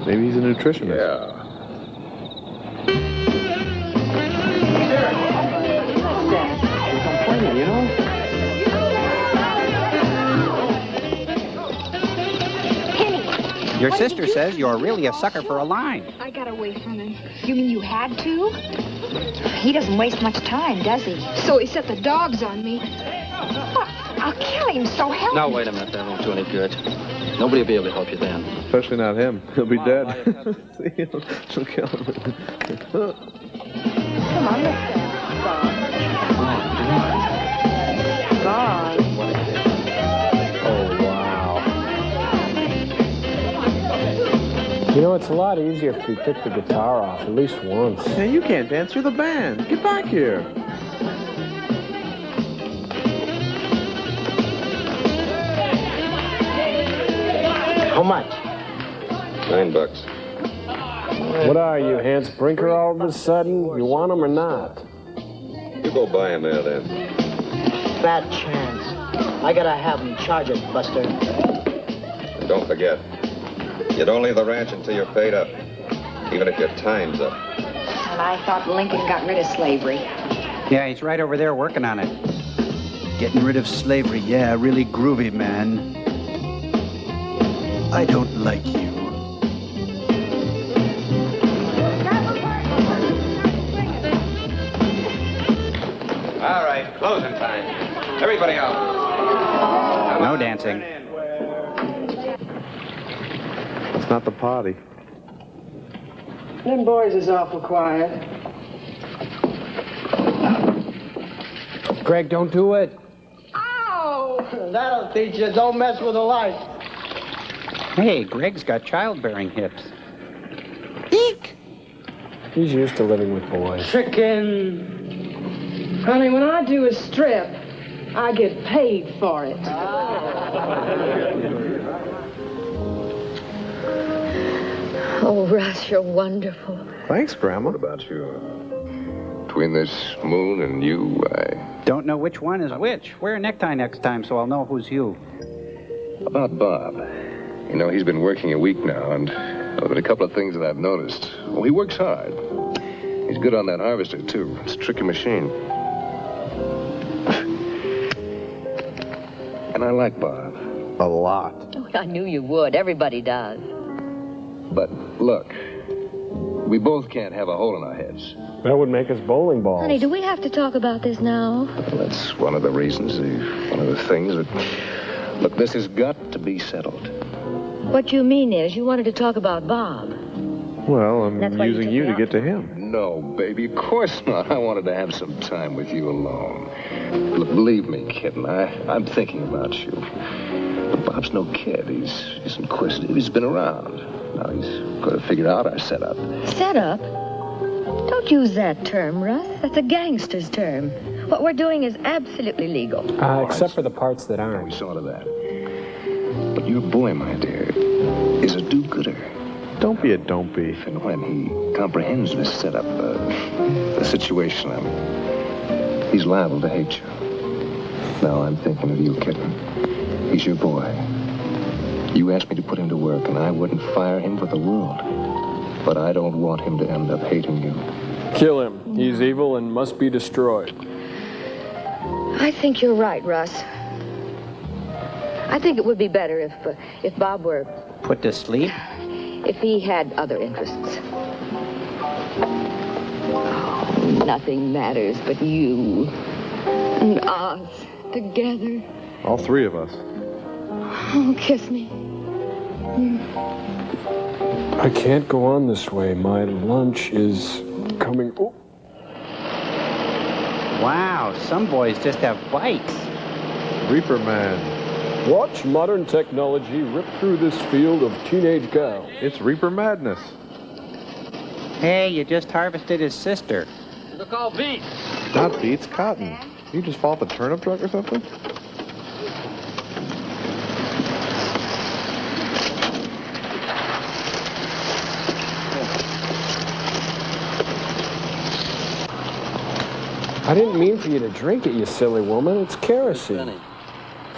Maybe he's a nutritionist. Yeah. Complaining, you know? Your sister says you're really a sucker for a line. I got away from him. You mean you had to? He doesn't waste much time, does he? So he set the dogs on me. Well, I'll kill him, so help me. Now, wait a minute. That won't do any good. Nobody will be able to help you then. Especially not him. He'll be dead. She'll kill him. Come on, let's go. Gone. Oh, wow. You know, it's a lot easier if we took the guitar off at least once. Hey, you can't dance. You're the band. Get back here. How much? $9. What are you, Hans Brinker all of a sudden? You want them or not? You go buy him there, then. Fat chance. I gotta have him. Charge it, Buster. And don't forget, you don't leave the ranch until you're paid up, even if your time's up. And I thought Lincoln got rid of slavery. Yeah, he's right over there working on it. Getting rid of slavery, yeah, really groovy, man. I don't like you. All right, closing time. Everybody out. No dancing. It's not the potty. Them boys is awful quiet. Greg, don't do it. Ow! That'll teach you. Don't mess with the light. Hey, Greg's got childbearing hips. Eek! He's used to living with boys. Chicken. Honey, when I do a strip, I get paid for it. Oh, Russ, you're wonderful. Thanks, Grandma. What about you? Between this moon and you, I... Don't know which one is which. Wear a necktie next time so I'll know who's you. About Bob. You know, he's been working a week now, and there have been a couple of things that I've noticed. Well, he works hard. He's good on that harvester, too. It's a tricky machine. And I like Bob. A lot. Oh, I knew you would. Everybody does. But, look, we both can't have a hole in our heads. That would make us bowling balls. Honey, do we have to talk about this now? Well, that's one of the reasons, one of the things that... Look, this has got to be settled. What you mean is you wanted to talk about Bob. Well, I'm That's why you using took you me to out. get to him. No, baby, of course not. I wanted to have some time with you alone. Look, believe me, kitten, I'm thinking about you. But Bob's no kid. He's inquisitive. He's been around. Now he's got to figure out our setup. Setup? Don't use that term, Russ. That's a gangster's term. What we're doing is absolutely legal. Except for the parts that aren't. We saw to that. But your boy, my dear, is a do-gooder. Don't be a don't be. If and when he comprehends this setup, the situation, he's liable to hate you. Now I'm thinking of you, kitten. He's your boy. You asked me to put him to work, and I wouldn't fire him for the world. But I don't want him to end up hating you. Kill him. He's evil and must be destroyed. I think you're right, Russ. I think it would be better if Bob were... Put to sleep? If he had other interests. Oh, nothing matters but you and us together. All three of us. Oh, kiss me. I can't go on this way. My lunch is coming... Oh. Wow, some boys just have bikes. Reaper Man. Watch modern technology rip through this field of teenage gals. It's Reaper Madness. Hey, you just harvested his sister. Look all beets. Not beets, cotton. You just fall off a turnip truck or something? I didn't mean for you to drink it, you silly woman. It's kerosene.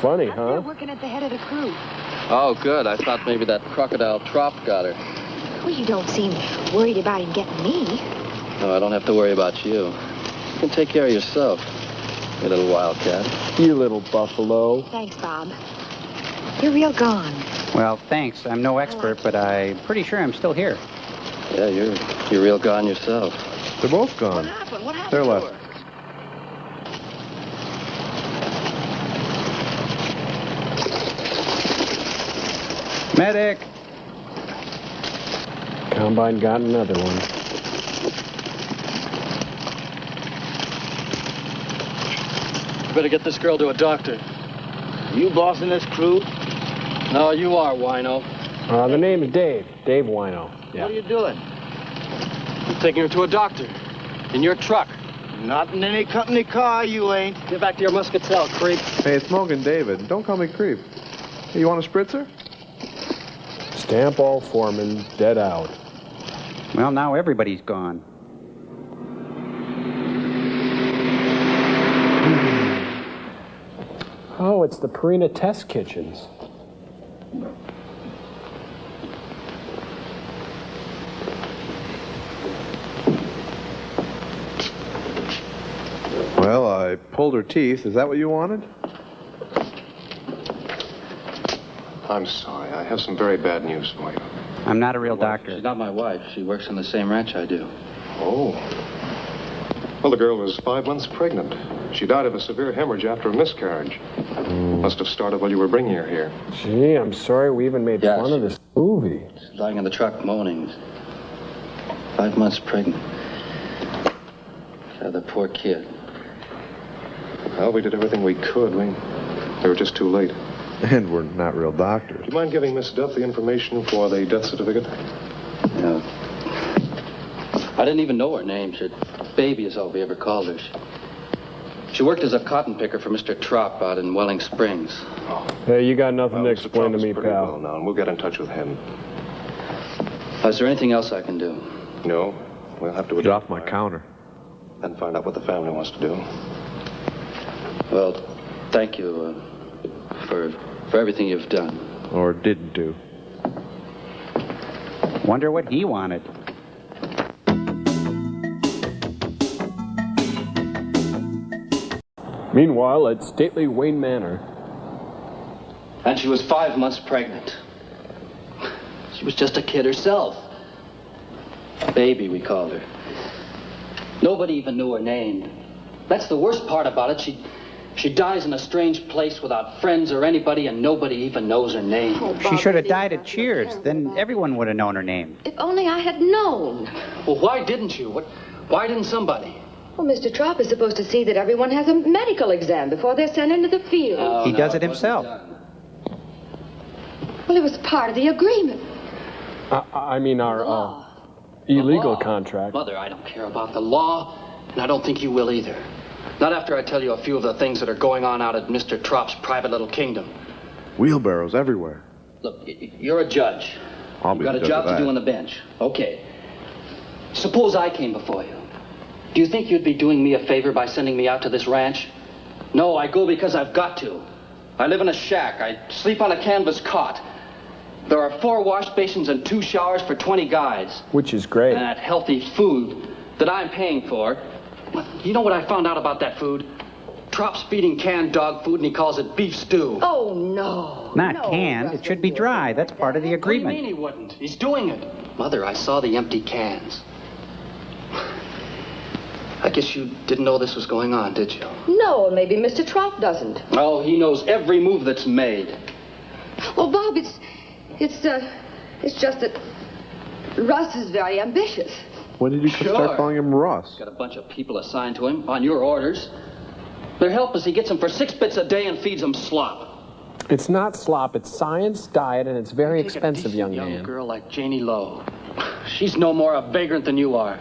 Funny, huh? Working at the head of the crew. Oh, good. I thought maybe that crocodile trop got her. Well, you don't seem worried about him getting me. No, I don't have to worry about you. You can take care of yourself, you little wildcat. You little buffalo. Thanks, Bob. You're real gone. Well, thanks. I'm no expert, but I'm pretty sure I'm still here. Yeah, you're real gone yourself. They're both gone. What happened They're to left. her? Medic! Combine got another one. Better get this girl to a doctor. You bossing this crew? No, you are, wino. The name is Dave. Dave Wino. Yeah. What are you doing? I'm taking her to a doctor. In your truck. Not in any company car, you ain't. Get back to your muscatel, creep. Hey, it's Morgan David. Don't call me creep. Hey, you want a spritzer? Stamp all foremen, dead out. Well, now everybody's gone. Oh, it's the Purina test kitchens. Well, I pulled her teeth. Is that what you wanted? I'm sorry. I have some very bad news for you. I'm not a real doctor. She's not my wife. She works on the same ranch I do. Oh. Well, the girl was 5 months pregnant. She died of a severe hemorrhage after a miscarriage. Must have started while you were bringing her here. Gee, I'm sorry we even made fun of this movie. She's lying in the truck moaning. 5 months pregnant. The poor kid. Well, we did everything we could. We were just too late. And we're not real doctors. Do you mind giving Miss Duff the information for the death certificate? No. I didn't even know her name. She baby is all we ever called her. She worked as a cotton picker for Mr. Trop out in Welling Springs. Hey, you got nothing to Mr. explain to Trump's me, pretty pal. well known. We'll get in touch with him. Is there anything else I can do? No, we'll have to Get off my counter. and find out what the family wants to do. Well, thank you for everything you've done. Or didn't do. Wonder what he wanted. Meanwhile, at stately Wayne Manor. And she was 5 months pregnant. She was just a kid herself. Baby, we called her. Nobody even knew her name. That's the worst part about it. She dies in a strange place without friends or anybody, and nobody even knows her name. She should have died at Cheers. Then everyone would have known her name. If only I had known. Well, why didn't you? Why didn't somebody? Well, Mr. Trop is supposed to see that everyone has a medical exam before they're sent into the field. He does it himself. Well, it was part of the agreement. I mean, our illegal contract. Mother, I don't care about the law, and I don't think you will either. Not after I tell you a few of the things that are going on out at Mr. Trop's private little kingdom. Wheelbarrows everywhere. Look, you're a judge. I'll be You've got the a judge job of to do that. on the bench. Okay. Suppose I came before you. Do you think you'd be doing me a favor by sending me out to this ranch? No, I go because I've got to. I live in a shack. I sleep on a canvas cot. There are 4 wash basins and 2 showers for 20 guys. Which is great. And that healthy food that I'm paying for. You know what I found out about that food? Trop's feeding canned dog food, and he calls it beef stew. Oh, no. Not canned. It should be dry. That's part of the What do you agreement. mean he wouldn't? He's doing it. Mother, I saw the empty cans. I guess you didn't know this was going on, did you? No, maybe Mr. Trop doesn't. Oh, he knows every move that's made. Well, Bob, it's just that Russ is very ambitious. When did you start calling him Ross? Got a bunch of people assigned to him on your orders. Their help is he gets them for 6 bits a day and feeds them slop. It's not slop. It's science diet, and it's very expensive, young man. Young girl like Janie Lowe. She's no more a vagrant than you are.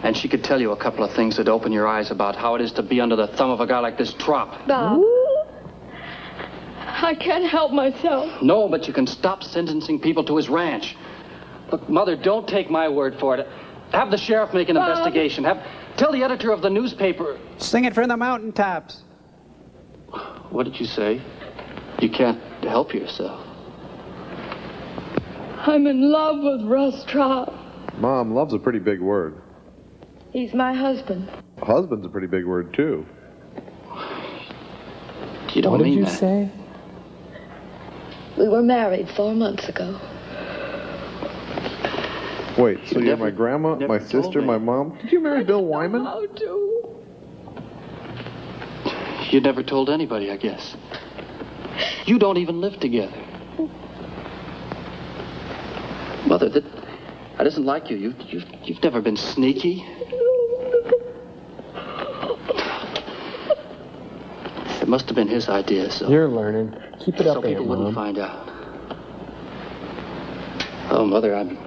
And she could tell you a couple of things that open your eyes about how it is to be under the thumb of a guy like this Trop. Bob, I can't help myself. No, but you can stop sentencing people to his ranch. Look, Mother, don't take my word for it. Have the sheriff make an investigation. Tell the editor of the newspaper. Sing it from the mountaintops. What did you say? You can't help yourself. I'm in love with Russ Trop. Mom, love's a pretty big word. He's my husband. Husband's a pretty big word, too. You don't What did mean you that. say? We were married 4 months ago. Wait, so you're my grandma, my sister, my mom? Did you marry Bill Wyman? How to? You never told anybody, I guess. You don't even live together. Mother, that isn't like you. You've never been sneaky. It must have been his idea, so... You're learning. Keep it up, so people Aunt wouldn't Mom. find out. Oh, Mother, I'm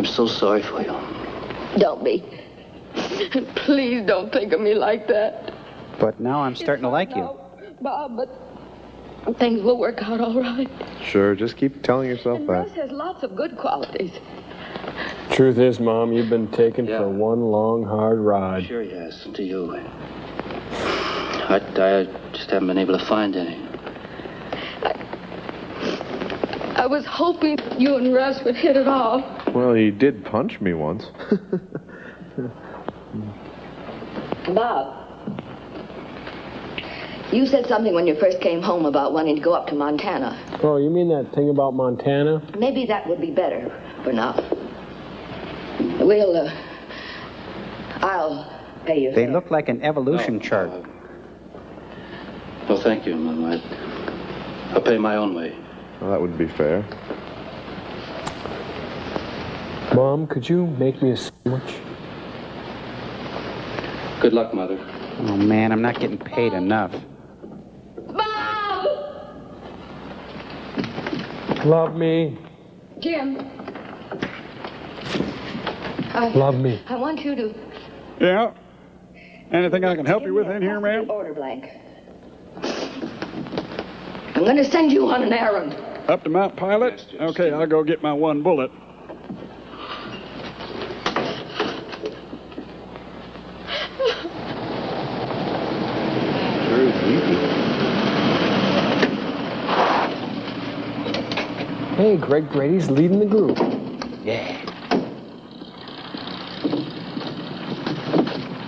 so sorry for you. Don't be. Please don't think of me like that. But now I'm starting to like you. Bob, but things will work out all right. Sure, just keep telling yourself And that. Russ has lots of good qualities. Truth is, Mom, you've been taken for one long, hard ride. Sure he has, to you. I just haven't been able to find any. I was hoping you and Russ would hit it off. Well, he did punch me once. Bob, you said something when you first came home about wanting to go up to Montana. Oh, you mean that thing about Montana? Maybe that would be better for now. I'll pay you. They look like an evolution chart. No, thank you, Mom. I'll pay my own way. Well, that wouldn't be fair. Mom, could you make me a sandwich? Good luck, Mother. Oh, man, I'm not getting paid enough. Love me. Jim. Love me. I want you to... Yeah? Anything I can help you with in here, ma'am? Order blank. I'm going to send you on an errand. Up to Mount Pilot? Okay, I'll go get my one bullet. Sure is sleepy. Hey, Greg Brady's leading the group. Yeah.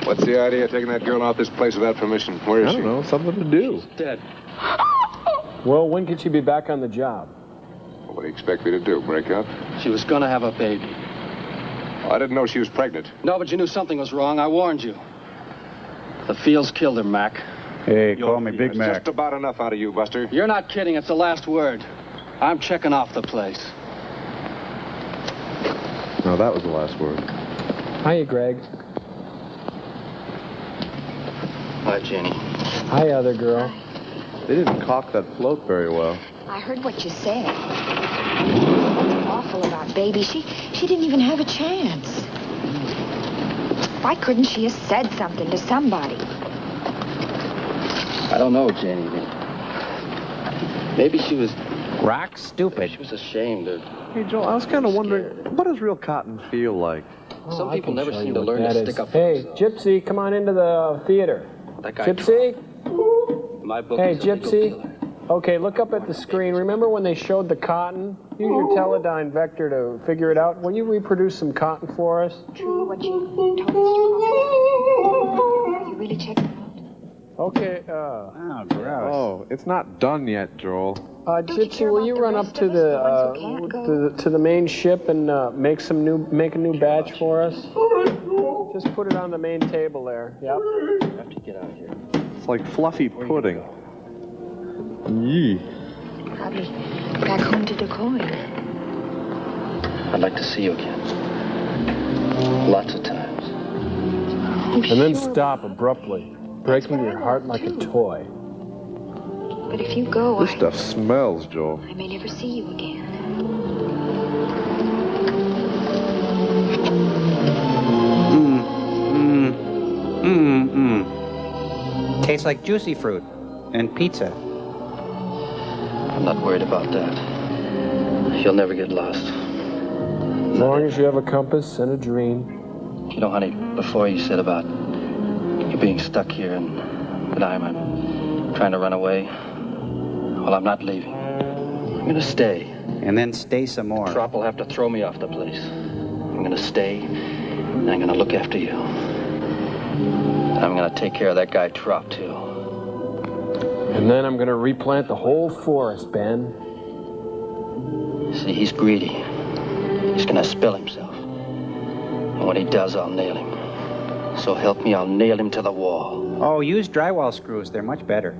What's the idea of taking that girl off this place without permission? Where is she? I don't know, something to do. Dead. Well, when could she be back on the job? What do you expect me to do, break up? She was gonna have a baby. Oh, I didn't know she was pregnant. No, but you knew something was wrong. I warned you. The fields killed her, Mac. Hey, call me Big That's Mac. just about enough out of you, Buster. You're not kidding. It's the last word. I'm checking off the place. No, that was the last word. Hiya, Greg. Hi, Jenny. Hi, other girl. They didn't caulk that float very well. I heard what you said. It's awful about baby. She didn't even have a chance. Why couldn't she have said something to somebody? I don't know, Jenny. Maybe she was... Rock stupid. She was ashamed or... Hey, Joel, I was kind of wondering, what does real cotton feel like? Some people never seem you to what learn to that stick is. up for Hey, themselves. Gypsy, come on into the theater. That guy Gypsy? My book Hey, is a legal Gypsy. killer. Okay, look up at the screen. Remember when they showed the cotton? Use your Teledyne vector to figure it out. Will you reproduce some cotton for us? True, what you told us to. You really checked it out? Okay, Oh, gross. Oh, it's not done yet, Joel. Gypsy, will you run up to the main ship and make a new batch for us? Just put it on the main table there. Yep. You have to get out of here. It's like fluffy pudding. Yee. Probably back home to Decoy. I'd like to see you again. Lots of times. And then stop abruptly, breaking your heart like a toy. But if you go, This stuff smells, Joel. I may never see you again. Tastes like juicy fruit and pizza. I'm not worried about that. You'll never get lost. As long as you have a compass and a dream. You know, honey, before you said about you being stuck here and that I'm trying to run away, well, I'm not leaving. I'm going to stay. And then stay some more. Trop will have to throw me off the place. I'm going to stay, and I'm going to look after you. And I'm going to take care of that guy Trop, too. And then I'm going to replant the whole forest, Ben. See, he's greedy. He's going to spill himself. And when he does, I'll nail him. So help me, I'll nail him to the wall. Oh, use drywall screws. They're much better.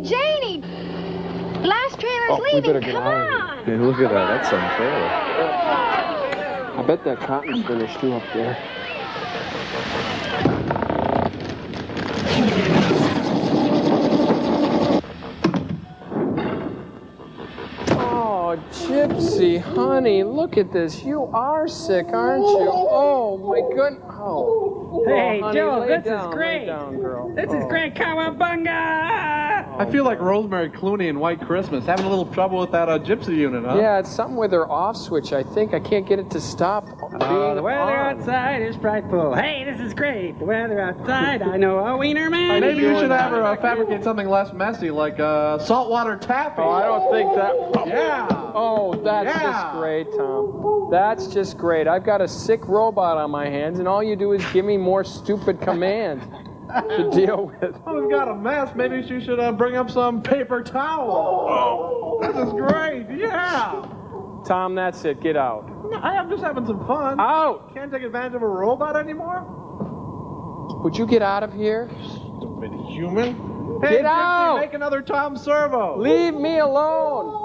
Janie! The last trailer's We leaving. better get Come out of on! Hey, look at that. That's some trailer. I bet that cotton's finished too up there. Oh, Gypsy, honey, look at this. You are sick, aren't you? Oh, my goodness. Oh. Hey, honey, Joe, lay this down, is great. Lay down, girl. This is great cowabunga! I feel like Rosemary Clooney in White Christmas, having a little trouble with that gypsy unit, huh? Yeah, it's something with her off switch. I think I can't get it to stop being The weather on. outside is frightful. Hey, this is great. The weather outside, I know a wiener man. Maybe you should have her fabricate something less messy, like saltwater taffy. Oh, I don't think that. Yeah. Oh, that's just great, Tom. That's just great. I've got a sick robot on my hands, and all you do is give me more stupid commands to deal with. Oh, we've got a mess. Maybe she should bring up some paper towel. Oh, this is great. Yeah. Tom, that's it. Get out. I'm just having some fun. Out. Can't take advantage of a robot anymore? Would you get out of here? Stupid human. Hey, Get Gypsy, out. make another Tom Servo. Leave me alone.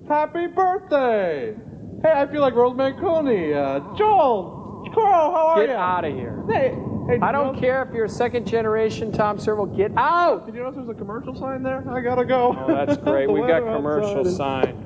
Happy birthday. Hey, I feel like Rosemary Clooney. Joel, Carl, how are you? Get out of here. Hey, I don't care if you're a second generation Tom Servo. Get out. Did you notice there's a commercial sign there? I gotta go. Oh, that's great. We've got The weather commercial outside is- sign.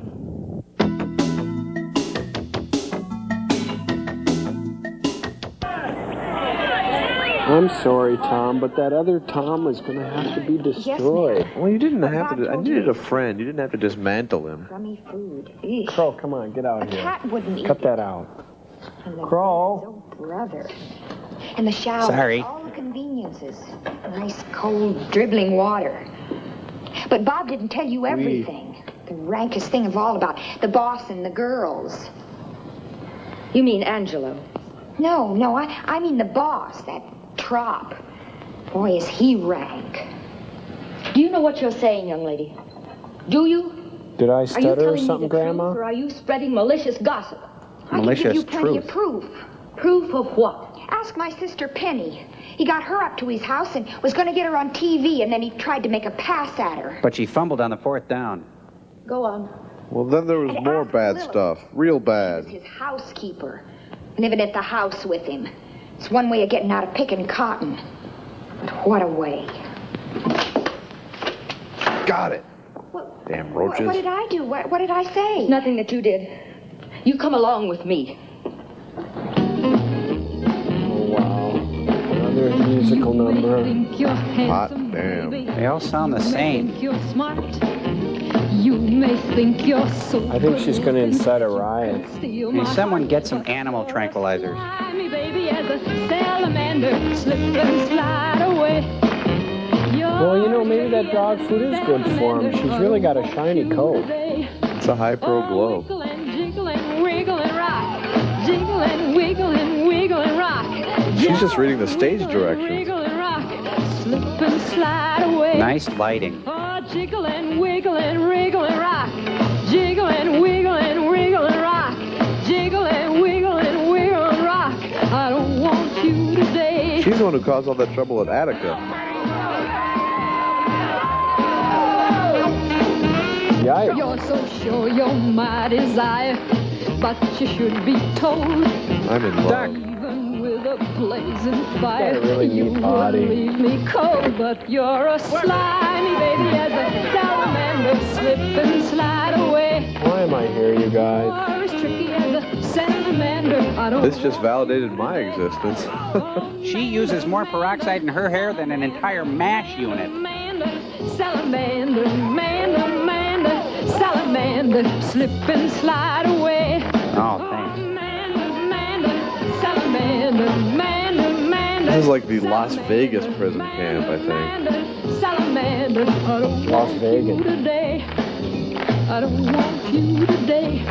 I'm sorry, Tom, but that other Tom is going to have to be destroyed. Well, you didn't have to. I needed a friend. You didn't have to dismantle him. Crummy food. Eesh. Crow, come on, get out A here. cat wouldn't eat Cut it. that out. And the Crow. oh, brother. And the shower. Sorry. All the conveniences. Nice, cold, dribbling water. But Bob didn't tell you everything. The rankest thing of all about the boss and the girls. You mean Angelo? No, I mean the boss, that Trop. Boy, is he rank. Do you know what you're saying, young lady? Do you? Did I Are you stutter or telling me something, the Grandma? truth, or are you spreading malicious gossip? I can give you plenty of proof. Proof of what? Ask my sister Penny. He got her up to his house and was going to get her on TV, and then he tried to make a pass at her. But she fumbled on the 4th down. Go on. Well, then there was more bad stuff. Real bad. His housekeeper, living at the house with him. It's one way of getting out of picking cotton. But what a way. Got it. Damn roaches. What did I do? What did I say? Nothing that you did. You come along with me. Oh, wow. Another musical number. Hot damn. They all sound the same. You're smart. You may think you're so I think she's going to incite a riot. May someone get some animal tranquilizers. Me baby as a salamander, slip and slide away. Well, you know, maybe that dog food is good for him. She's really got a shiny coat. It's a high pro glow. Jiggle and wiggle and rock. Jiggle and wiggle and wiggle and rock. She's just reading the stage directions. Wiggle and rock. Slip and slide away. Nice lighting. Oh, jiggle and wiggle and wriggle and rock. Jiggle and wiggle and wriggle and rock. Jiggle and wiggle and wiggle and rock. I don't want you today. She's the one who caused all that trouble at Attica. Yikes. You're so sure you're my desire, but you should be told. I'm in love. Even with a blazing fire, Got a really you neat body. wouldn't leave me cold. But you're a slimy baby as a salamander, slip and slide away. Why am I here, you guys? You're as tricky as a salamander. I don't This just validated my existence. She uses more peroxide in her hair than an entire MASH unit. salamander, salamander, slip and slide away. Oh, thanks. This is like the Las Vegas prison camp, I think. Salamander, I don't Las want Vegas. you today. I don't want you today.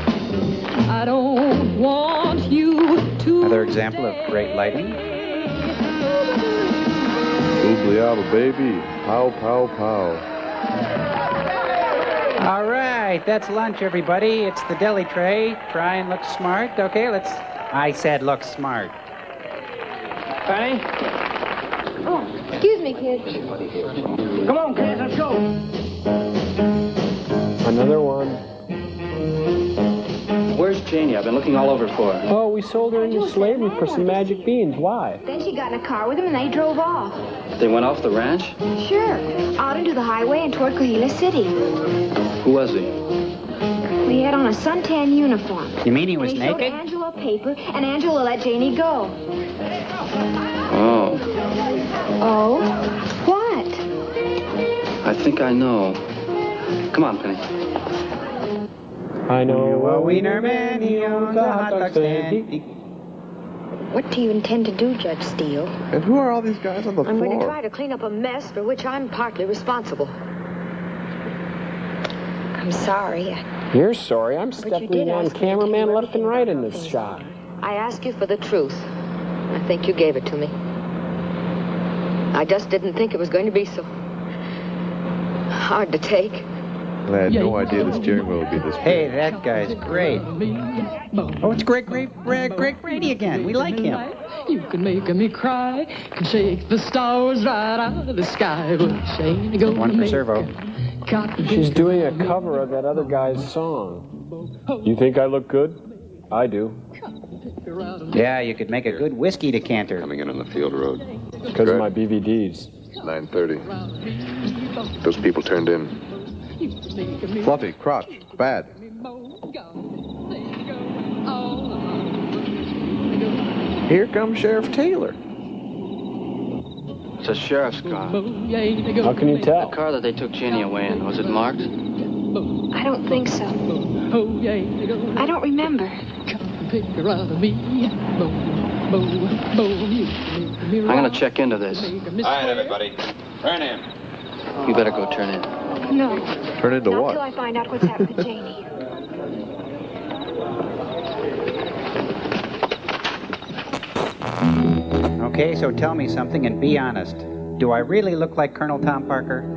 I don't want you to. Another example of great lighting. Oobliata, baby. Pow, pow, pow. All right, that's lunch, everybody. It's the deli tray. Try and look smart. Okay, let's. I said look smart. Penny? Oh, excuse me, kid. Come on, kids, let's go. Another one. Where's Janie? I've been looking all over for her. Oh, we sold her into slavery for some magic beans. Why? Then she got in a car with him and they drove off. They went off the ranch? Sure. Out into the highway and toward Coahuila City. Who was he? He had on a suntan uniform. You mean he was And he naked? showed Angela a paper, and Angela let Janie go. Oh, Oh? What? I think I know. Come on, Penny. I know a wiener man, he owns a hot dog stand. What do you intend to do, Judge Steele? And who are all these guys on the I'm going to floor? try to clean up a mess for which I'm partly responsible. I'm sorry. You're sorry. I'm you stepping did on ask me to cameraman do left and right in this shot. I asked you for the truth. I think you gave it to me. I just didn't think it was going to be so hard to take. I had no idea the steering wheel would be this big. Hey, that guy's great. Oh, it's Greg Brady again. We like him. You can make me cry, can shake the stars right out of the sky, but she ain't gonna One for make Servo. She's doing a cover of that other guy's song. You think I look good? I do. Yeah, you could make a good whiskey decanter. Coming in on the field road. Because of my BVDs. 9:30. Those people turned in. Fluffy, crotch, bad. Here comes Sheriff Taylor. It's a sheriff's car. How can you tell? The car that they took Jeannie away in. Was it marked? I don't think so. I don't remember. I'm gonna check into this. All right, everybody. Turn in. You better go turn in. No. Turn into Not what? till I find out what's happened to Janie. Okay, so tell me something and be honest. Do I really look like Colonel Tom Parker?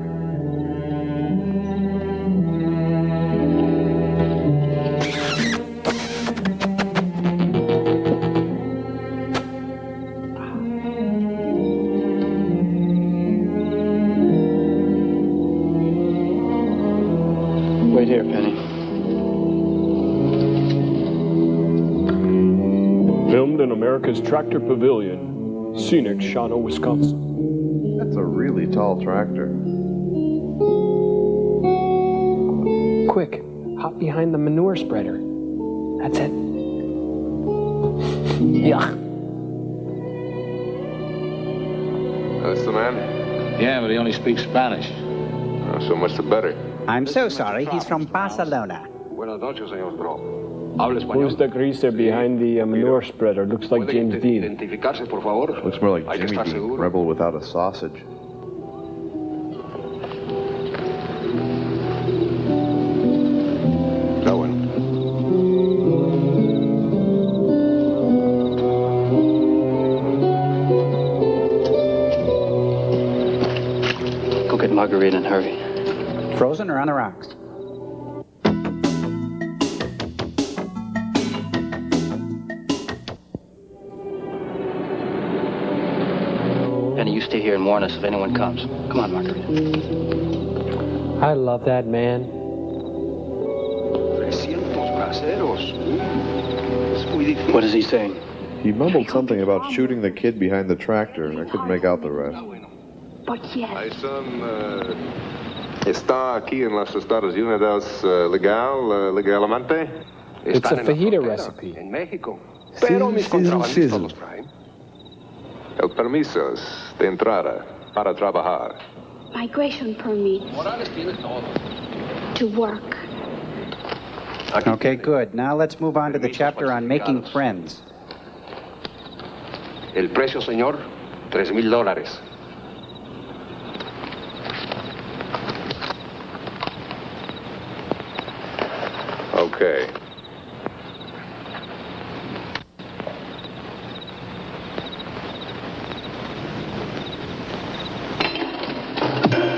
Wait here, Penny. Filmed in America's Tractor Pavilion, scenic Shawano, Wisconsin. That's a really tall tractor. Quick, hop behind the manure spreader. That's it. Yeah. That's the man? Yeah, but he only speaks Spanish. So much the better. I'm so sorry, he's from Barcelona. Buenas noches, señor Bro. Who's the greaser behind the manure spreader? Looks like James Dean. Identificarse, por favor. Looks more like Jimmy Dean, rebel without a sausage. No one. Go get Margarita and hurry. Frozen or on the rocks? Penny, you stay here and warn us if anyone comes. Come on, Margarita. I love that man. What is he saying? He mumbled something about shooting the kid behind the tractor. I couldn't make out the rest. But yes. My son está aquí en los Estados Unidos legalmente. It's a fajita recipe. En México. Pero mis contrabandistas los traen. El permisos de entrada para trabajar. Migration permits. To work. Okay, good. Now let's move on to the chapter on making friends. El precio, señor, $3,000. Okay.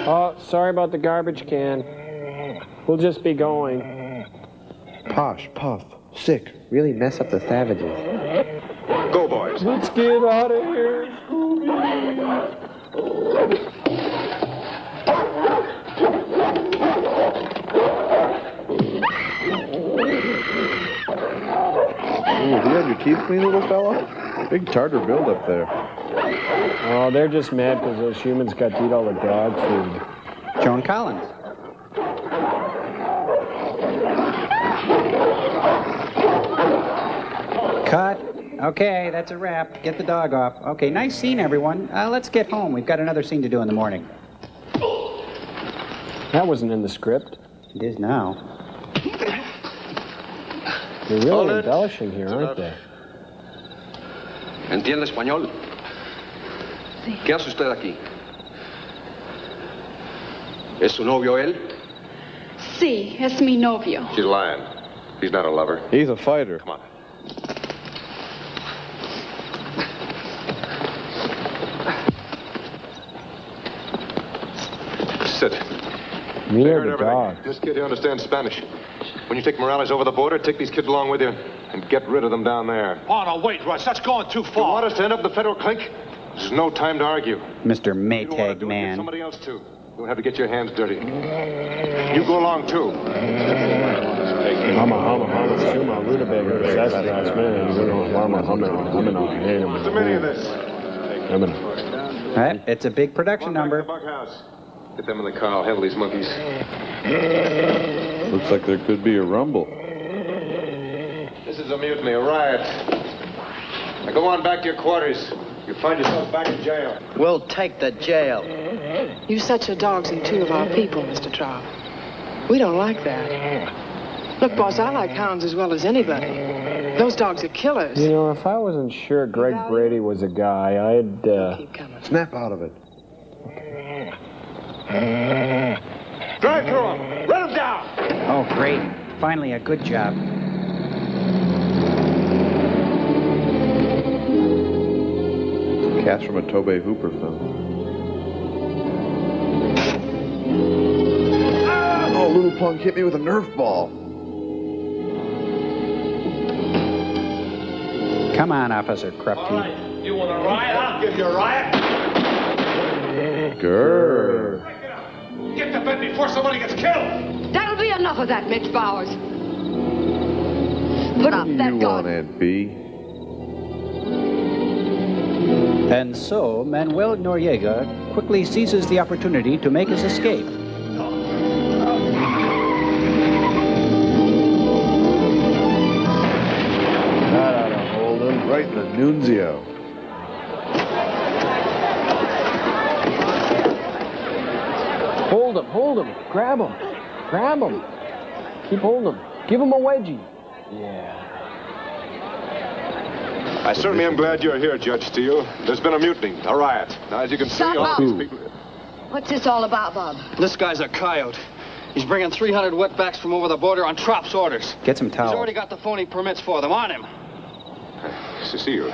Oh, sorry about the garbage can. We'll just be going. Posh, puff, sick, really mess up the savages. Go, boys. Let's get out of here, Scooby. Ooh, you had your teeth clean, little fella? Big tartar buildup there. Oh, they're just mad because those humans got to eat all the dog food. Joan Collins. Cut. Okay, that's a wrap. Get the dog off. Okay, nice scene, everyone. Let's get home. We've got another scene to do in the morning. That wasn't in the script. It is now. They're really embellishing here, aren't they? ¿Entiende español? ¿Qué hace usted aquí? ¿Es su novio él? Sí, es mi novio. She's lying. He's not a lover. He's a fighter. Come on. Sit. Me They or heard the everything. dog? This kid here understands Spanish. When you take Morales over the border, take these kids along with you and get rid of them down there. Oh, no, wait, Russ. That's going too You far. want us to end up the federal clink? There's no time to argue. Mr. You don't want to Maytag do it, get man. somebody else too. You'll have to get your hands dirty. You go along too. Suma, rutabaga, sassafras, man, What's the meaning of this? Right, it's a big production number. Bunkhouse. Get them in the car. I'll handle these monkeys. Looks like there could be a rumble. This is a mutiny, a riot. Now go on back to your quarters. You'll find yourself back in jail. We'll take the jail. You set your dogs in two of our people, Mr. Trout. We don't like that. Look, boss, I like hounds as well as anybody. Those dogs are killers. You know, if I wasn't sure Greg Brady was a guy, I'd, Snap out of it. Drive through him. Run him down. Oh, great. Finally, a good job. Cast from a Tobe Hooper film. Oh, little punk hit me with a Nerf ball. Come on, Officer Krupke. All right. You want a riot? I'll give you a riot. Grrr. Get to bed before somebody gets killed. That'll be enough of that, Mitch Bowers. Put up that You gun. want, Aunt B? And so, Manuel Noriega quickly seizes the opportunity to make his escape. That ought to hold him right in the nunzio. Hold him, grab him, keep holding him, give him a wedgie. Yeah. I certainly am glad you're here, Judge Steele. There's been a mutiny, a riot. Now, as you can see, Stop all up. these people... What's this all about, Bob? This guy's a coyote. He's bringing 300 wetbacks from over the border on Trop's orders. Get some He's towels. already got the phony permits for them on him. Cecile,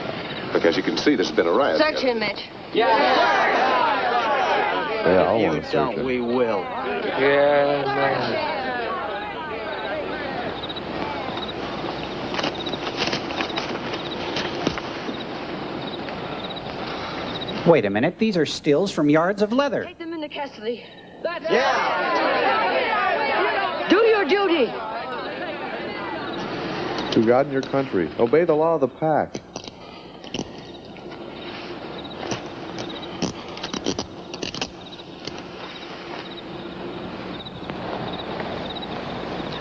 look, as you can see, there's been a riot. Search him, Mitch. Yeah, I want to search Don't it. we will. Yeah, man. Wait a minute, these are stills from yards of leather. Take them into custody. Do your duty. To God and your country. Obey the law of the pack.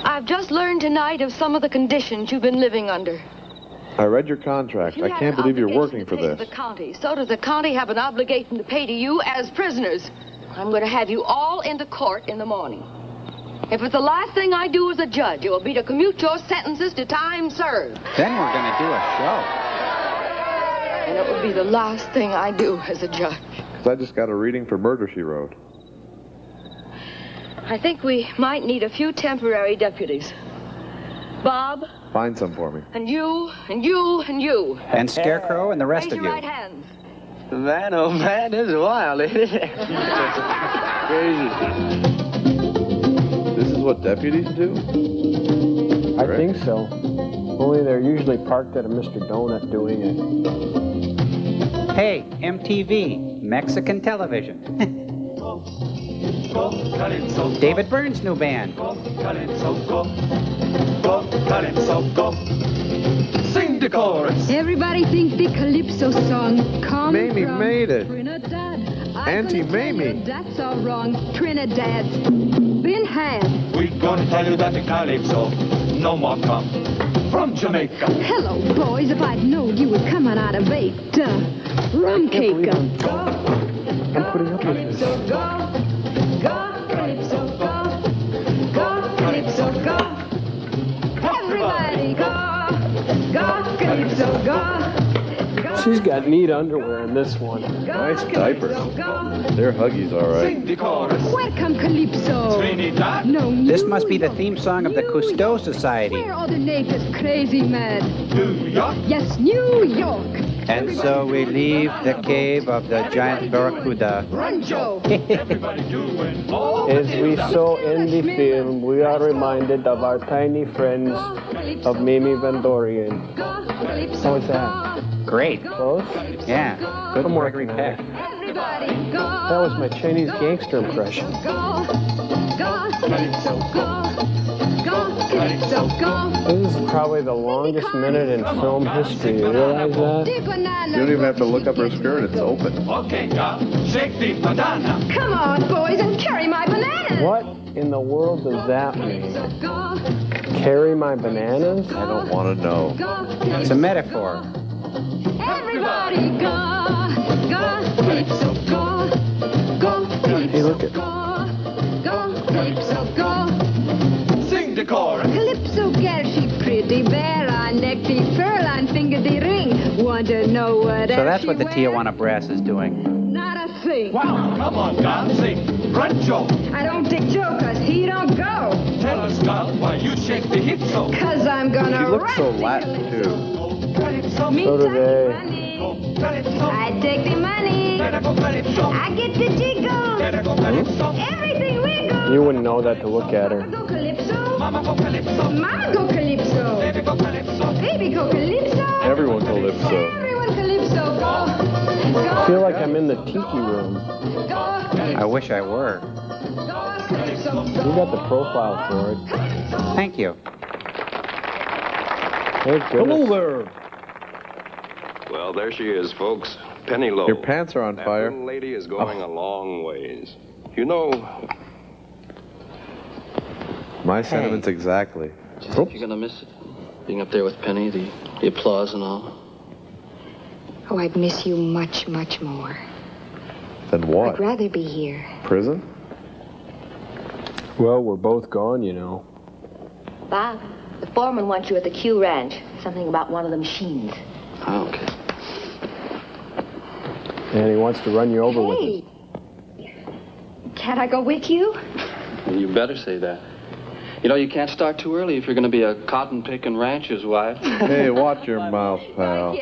I've just learned tonight of some of the conditions you've been living under. I read your contract. You I have can't an believe you're obligation working for to pay to this. the county. So does the county have an obligation to pay to you as prisoners. I'm going to have you all into court in the morning. If it's the last thing I do as a judge, it will be to commute your sentences to time served. Then we're going to do a show. And it will be the last thing I do as a judge. Because I just got a reading for Murder, She Wrote. I think we might need a few temporary deputies. Bob, Find some for me. and you, and you, and you. And Scarecrow and the rest Raise of your you. right hands. Man, oh man, this is wild, isn't it? Crazy. This is what deputies do? I think so. Only they're usually parked at a Mr. Donut doing it. Hey, MTV, Mexican television. David Byrne's new band. Sing the chorus. Everybody thinks the Calypso song comes Mamie from made it. Trinidad. Auntie Mamie. That's all wrong. Trinidad's been had. We're gonna tell you that the Calypso no more come from Jamaica. Hello, boys. If I'd known you was coming out of baked rum cake. I'm putting up with this. Everybody go, Calypso, go. She's got neat underwear in this one. Nice diapers. They're huggies, all right. Sing the chorus. Welcome, Calypso. Trinidad. No, This must be the theme song of the Cousteau Society. Where are the natives crazy mad? New York. Yes, New York. And so we leave the cave of the giant barracuda. Run, Joe. Everybody doing all As we saw in the film, we are reminded of our tiny friends of Mamie Van Dorian. How was that? Great. Close? Yeah. Good I'm Gregory working on Peck. it. That was my Chinese gangster impression. This is probably the longest minute in film history. You realize that? You don't even have to look up her skirt. It's open. Okay, God. Shake the banana. Come on, boys, and carry my bananas. What in the world does that mean? Carry my bananas? I don't want to know. It's a metaphor. Everybody go. Hey, look at... Go, Calypso, go. Sing the chorus. Calypso girl, she pretty bear on neck, the pearl on finger, the ring. Want to know what So that's she what the wear? Tijuana Brass is doing. Not a thing. Wow, come on, Gal, sing. Run, Joe. I don't take Joe, 'cause he don't go. Tell us, Gal, why you shake the hip so. 'Cause I'm gonna He looks rock so the Latin, too. Calypso. Me So do take the they. money. Calypso. I take the money. Calypso. I get the jiggle. Calypso. Everything wiggles. You wouldn't know that to look at her. Go Calypso. Mama go Calypso. Mama go Calypso. Baby go Calypso. Baby go Calypso. Everyone Calypso. Everyone Calypso. Go. I feel like I'm in the tiki room. I wish I were. You got the profile for it. Thank you. Thank Hello goodness. there. Well, there she is, folks. Penny Lowe. Your pants are on That fire. little lady is going a long ways. You know, My sentiments exactly. Do you think you're gonna miss it? Being up there with Penny, the applause and all. Oh, I'd miss you much, much more. Then what? I'd rather be here. Prison? Well, we're both gone, you know. Bob, the foreman wants you at the Q Ranch. Something about one of the machines. Oh, okay. And he wants to run you over with Hey! Can't I go with you? You better say that. You know, you can't start too early if you're gonna be a cotton-picking rancher's wife. Hey, watch your mouth, pal. I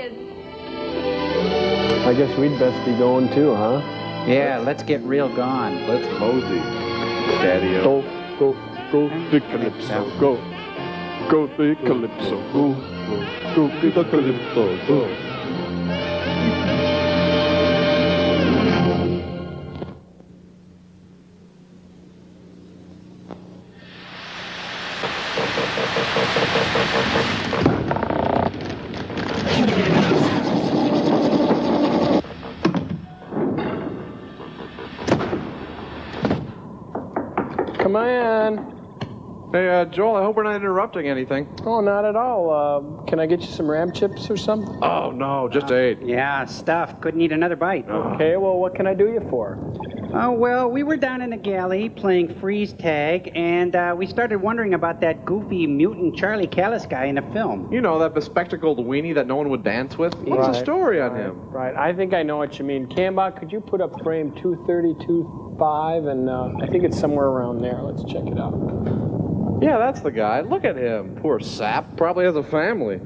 guess we'd best be going too, huh? Yeah, let's get real gone. Let's mosey. Daddy-o. Go, the Calypso, go. Go, the Calypso, go. Go, the Calypso, go. Come on. Hey, Joel, I hope we're not interrupting anything. Oh, not at all. Can I get you some ram chips or something? Oh, no, just ate. Yeah, stuff. Couldn't eat another bite. Okay, well, what can I do you for? Oh, well, we were down in the galley playing freeze tag, and we started wondering about that goofy mutant Charlie Callis guy in the film. You know, that bespectacled weenie that no one would dance with? What's the Right, story on him? Right, I think I know what you mean. Cambot, could you put up frame 232.5? And I think it's somewhere around there. Let's check it out. Yeah, that's the guy. Look at him. Poor sap. Probably has a family.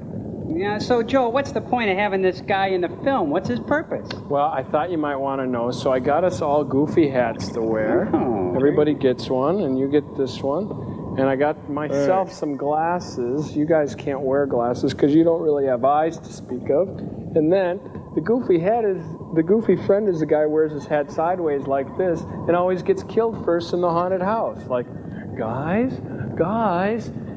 Yeah, so, Joel, what's the point of having this guy in the film? What's his purpose? Well, I thought you might want to know, so I got us all goofy hats to wear. Oh. Everybody gets one, and you get this one. And I got myself some glasses. You guys can't wear glasses because you don't really have eyes to speak of. And then the goofy friend is the guy who wears his hat sideways like this and always gets killed first in the haunted house. Like, guys,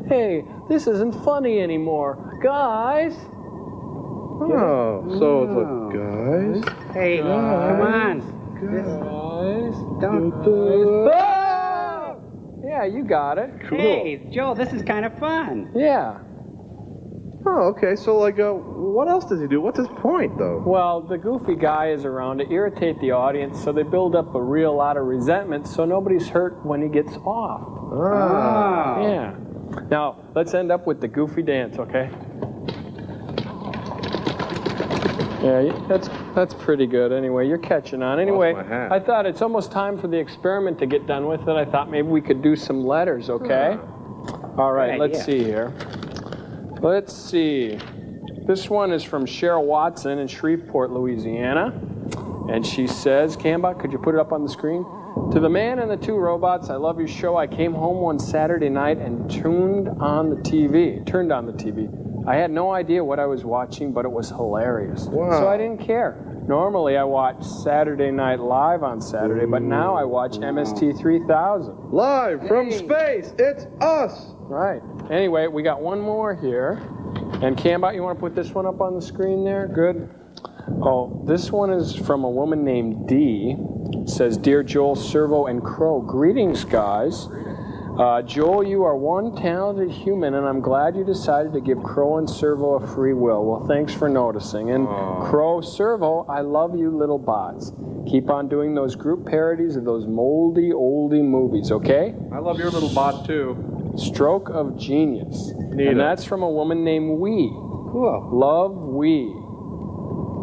hey, this isn't funny anymore. Guys. Oh, so it's like, guys? Hey, come on. Guys. Don't. Ah! Yeah, you got it. Cool. Hey, Joel, this is kind of fun. Yeah. Oh, okay, so, like, what else does he do? What's his point, though? Well, the goofy guy is around to irritate the audience, so they build up a real lot of resentment, so nobody's hurt when he gets off. Ah. Yeah. Now, let's end up with the goofy dance, okay? Yeah, that's pretty good. Anyway, you're catching on. Anyway, my hat. I thought it's almost time for the experiment to get done with, and I thought maybe we could do some letters, okay? All right, Good let's idea. see here. Let's see. This one is from Cheryl Watson in Shreveport, Louisiana. And she says, Cambot, could you put it up on the screen? To the man and the two robots, I love your show. I came home one Saturday night and turned on the TV. I had no idea what I was watching, but it was hilarious. Wow. So I didn't care. Normally I watch Saturday Night Live on Saturday, but now I watch MST3K. Live from space, it's us! Right. Anyway, we got one more here. And Cambot, you want to put this one up on the screen there? Good. Oh, this one is from a woman named Dee. It says, Dear Joel, Servo, and Crow, greetings, guys. Joel, you are one talented human, and I'm glad you decided to give Crow and Servo a free will. Well, thanks for noticing. And Crow, Servo, I love you little bots. Keep on doing those group parodies of those moldy, oldie movies, okay? I love your little bot, too. Stroke of genius. Need and it. that's from a woman named Wee. Cool. Love Wee.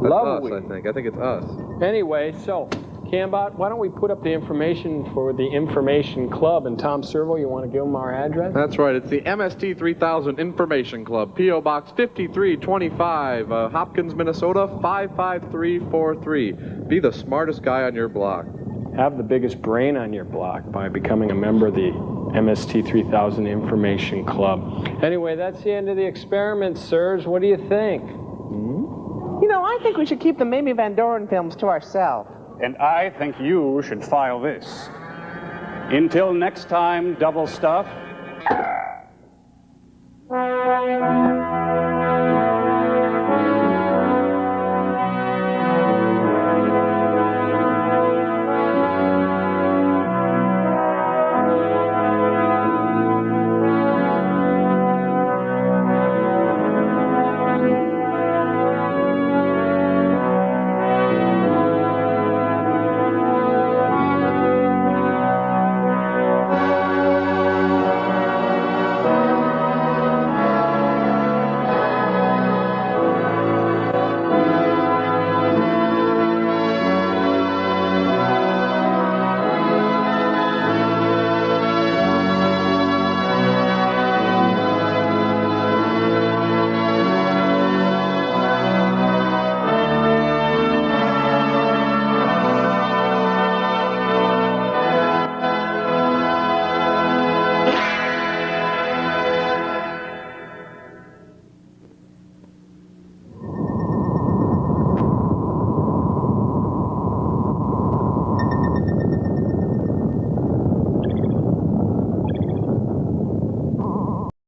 That's Love us, Wee. I think. I think it's us. Anyway, so, Cambot, why don't we put up the information for the Information Club? And Tom Servo, you want to give them our address? That's right. It's the MST3000 Information Club, P.O. Box 5325, Hopkins, Minnesota 55343. Be the smartest guy on your block. Have the biggest brain on your block by becoming a member of the MST3000 Information Club. Anyway, that's the end of the experiment, sirs. What do you think? You know, I think we should keep the Mamie Van Doren films to ourselves. And I think you should file this. Until next time, double stuff.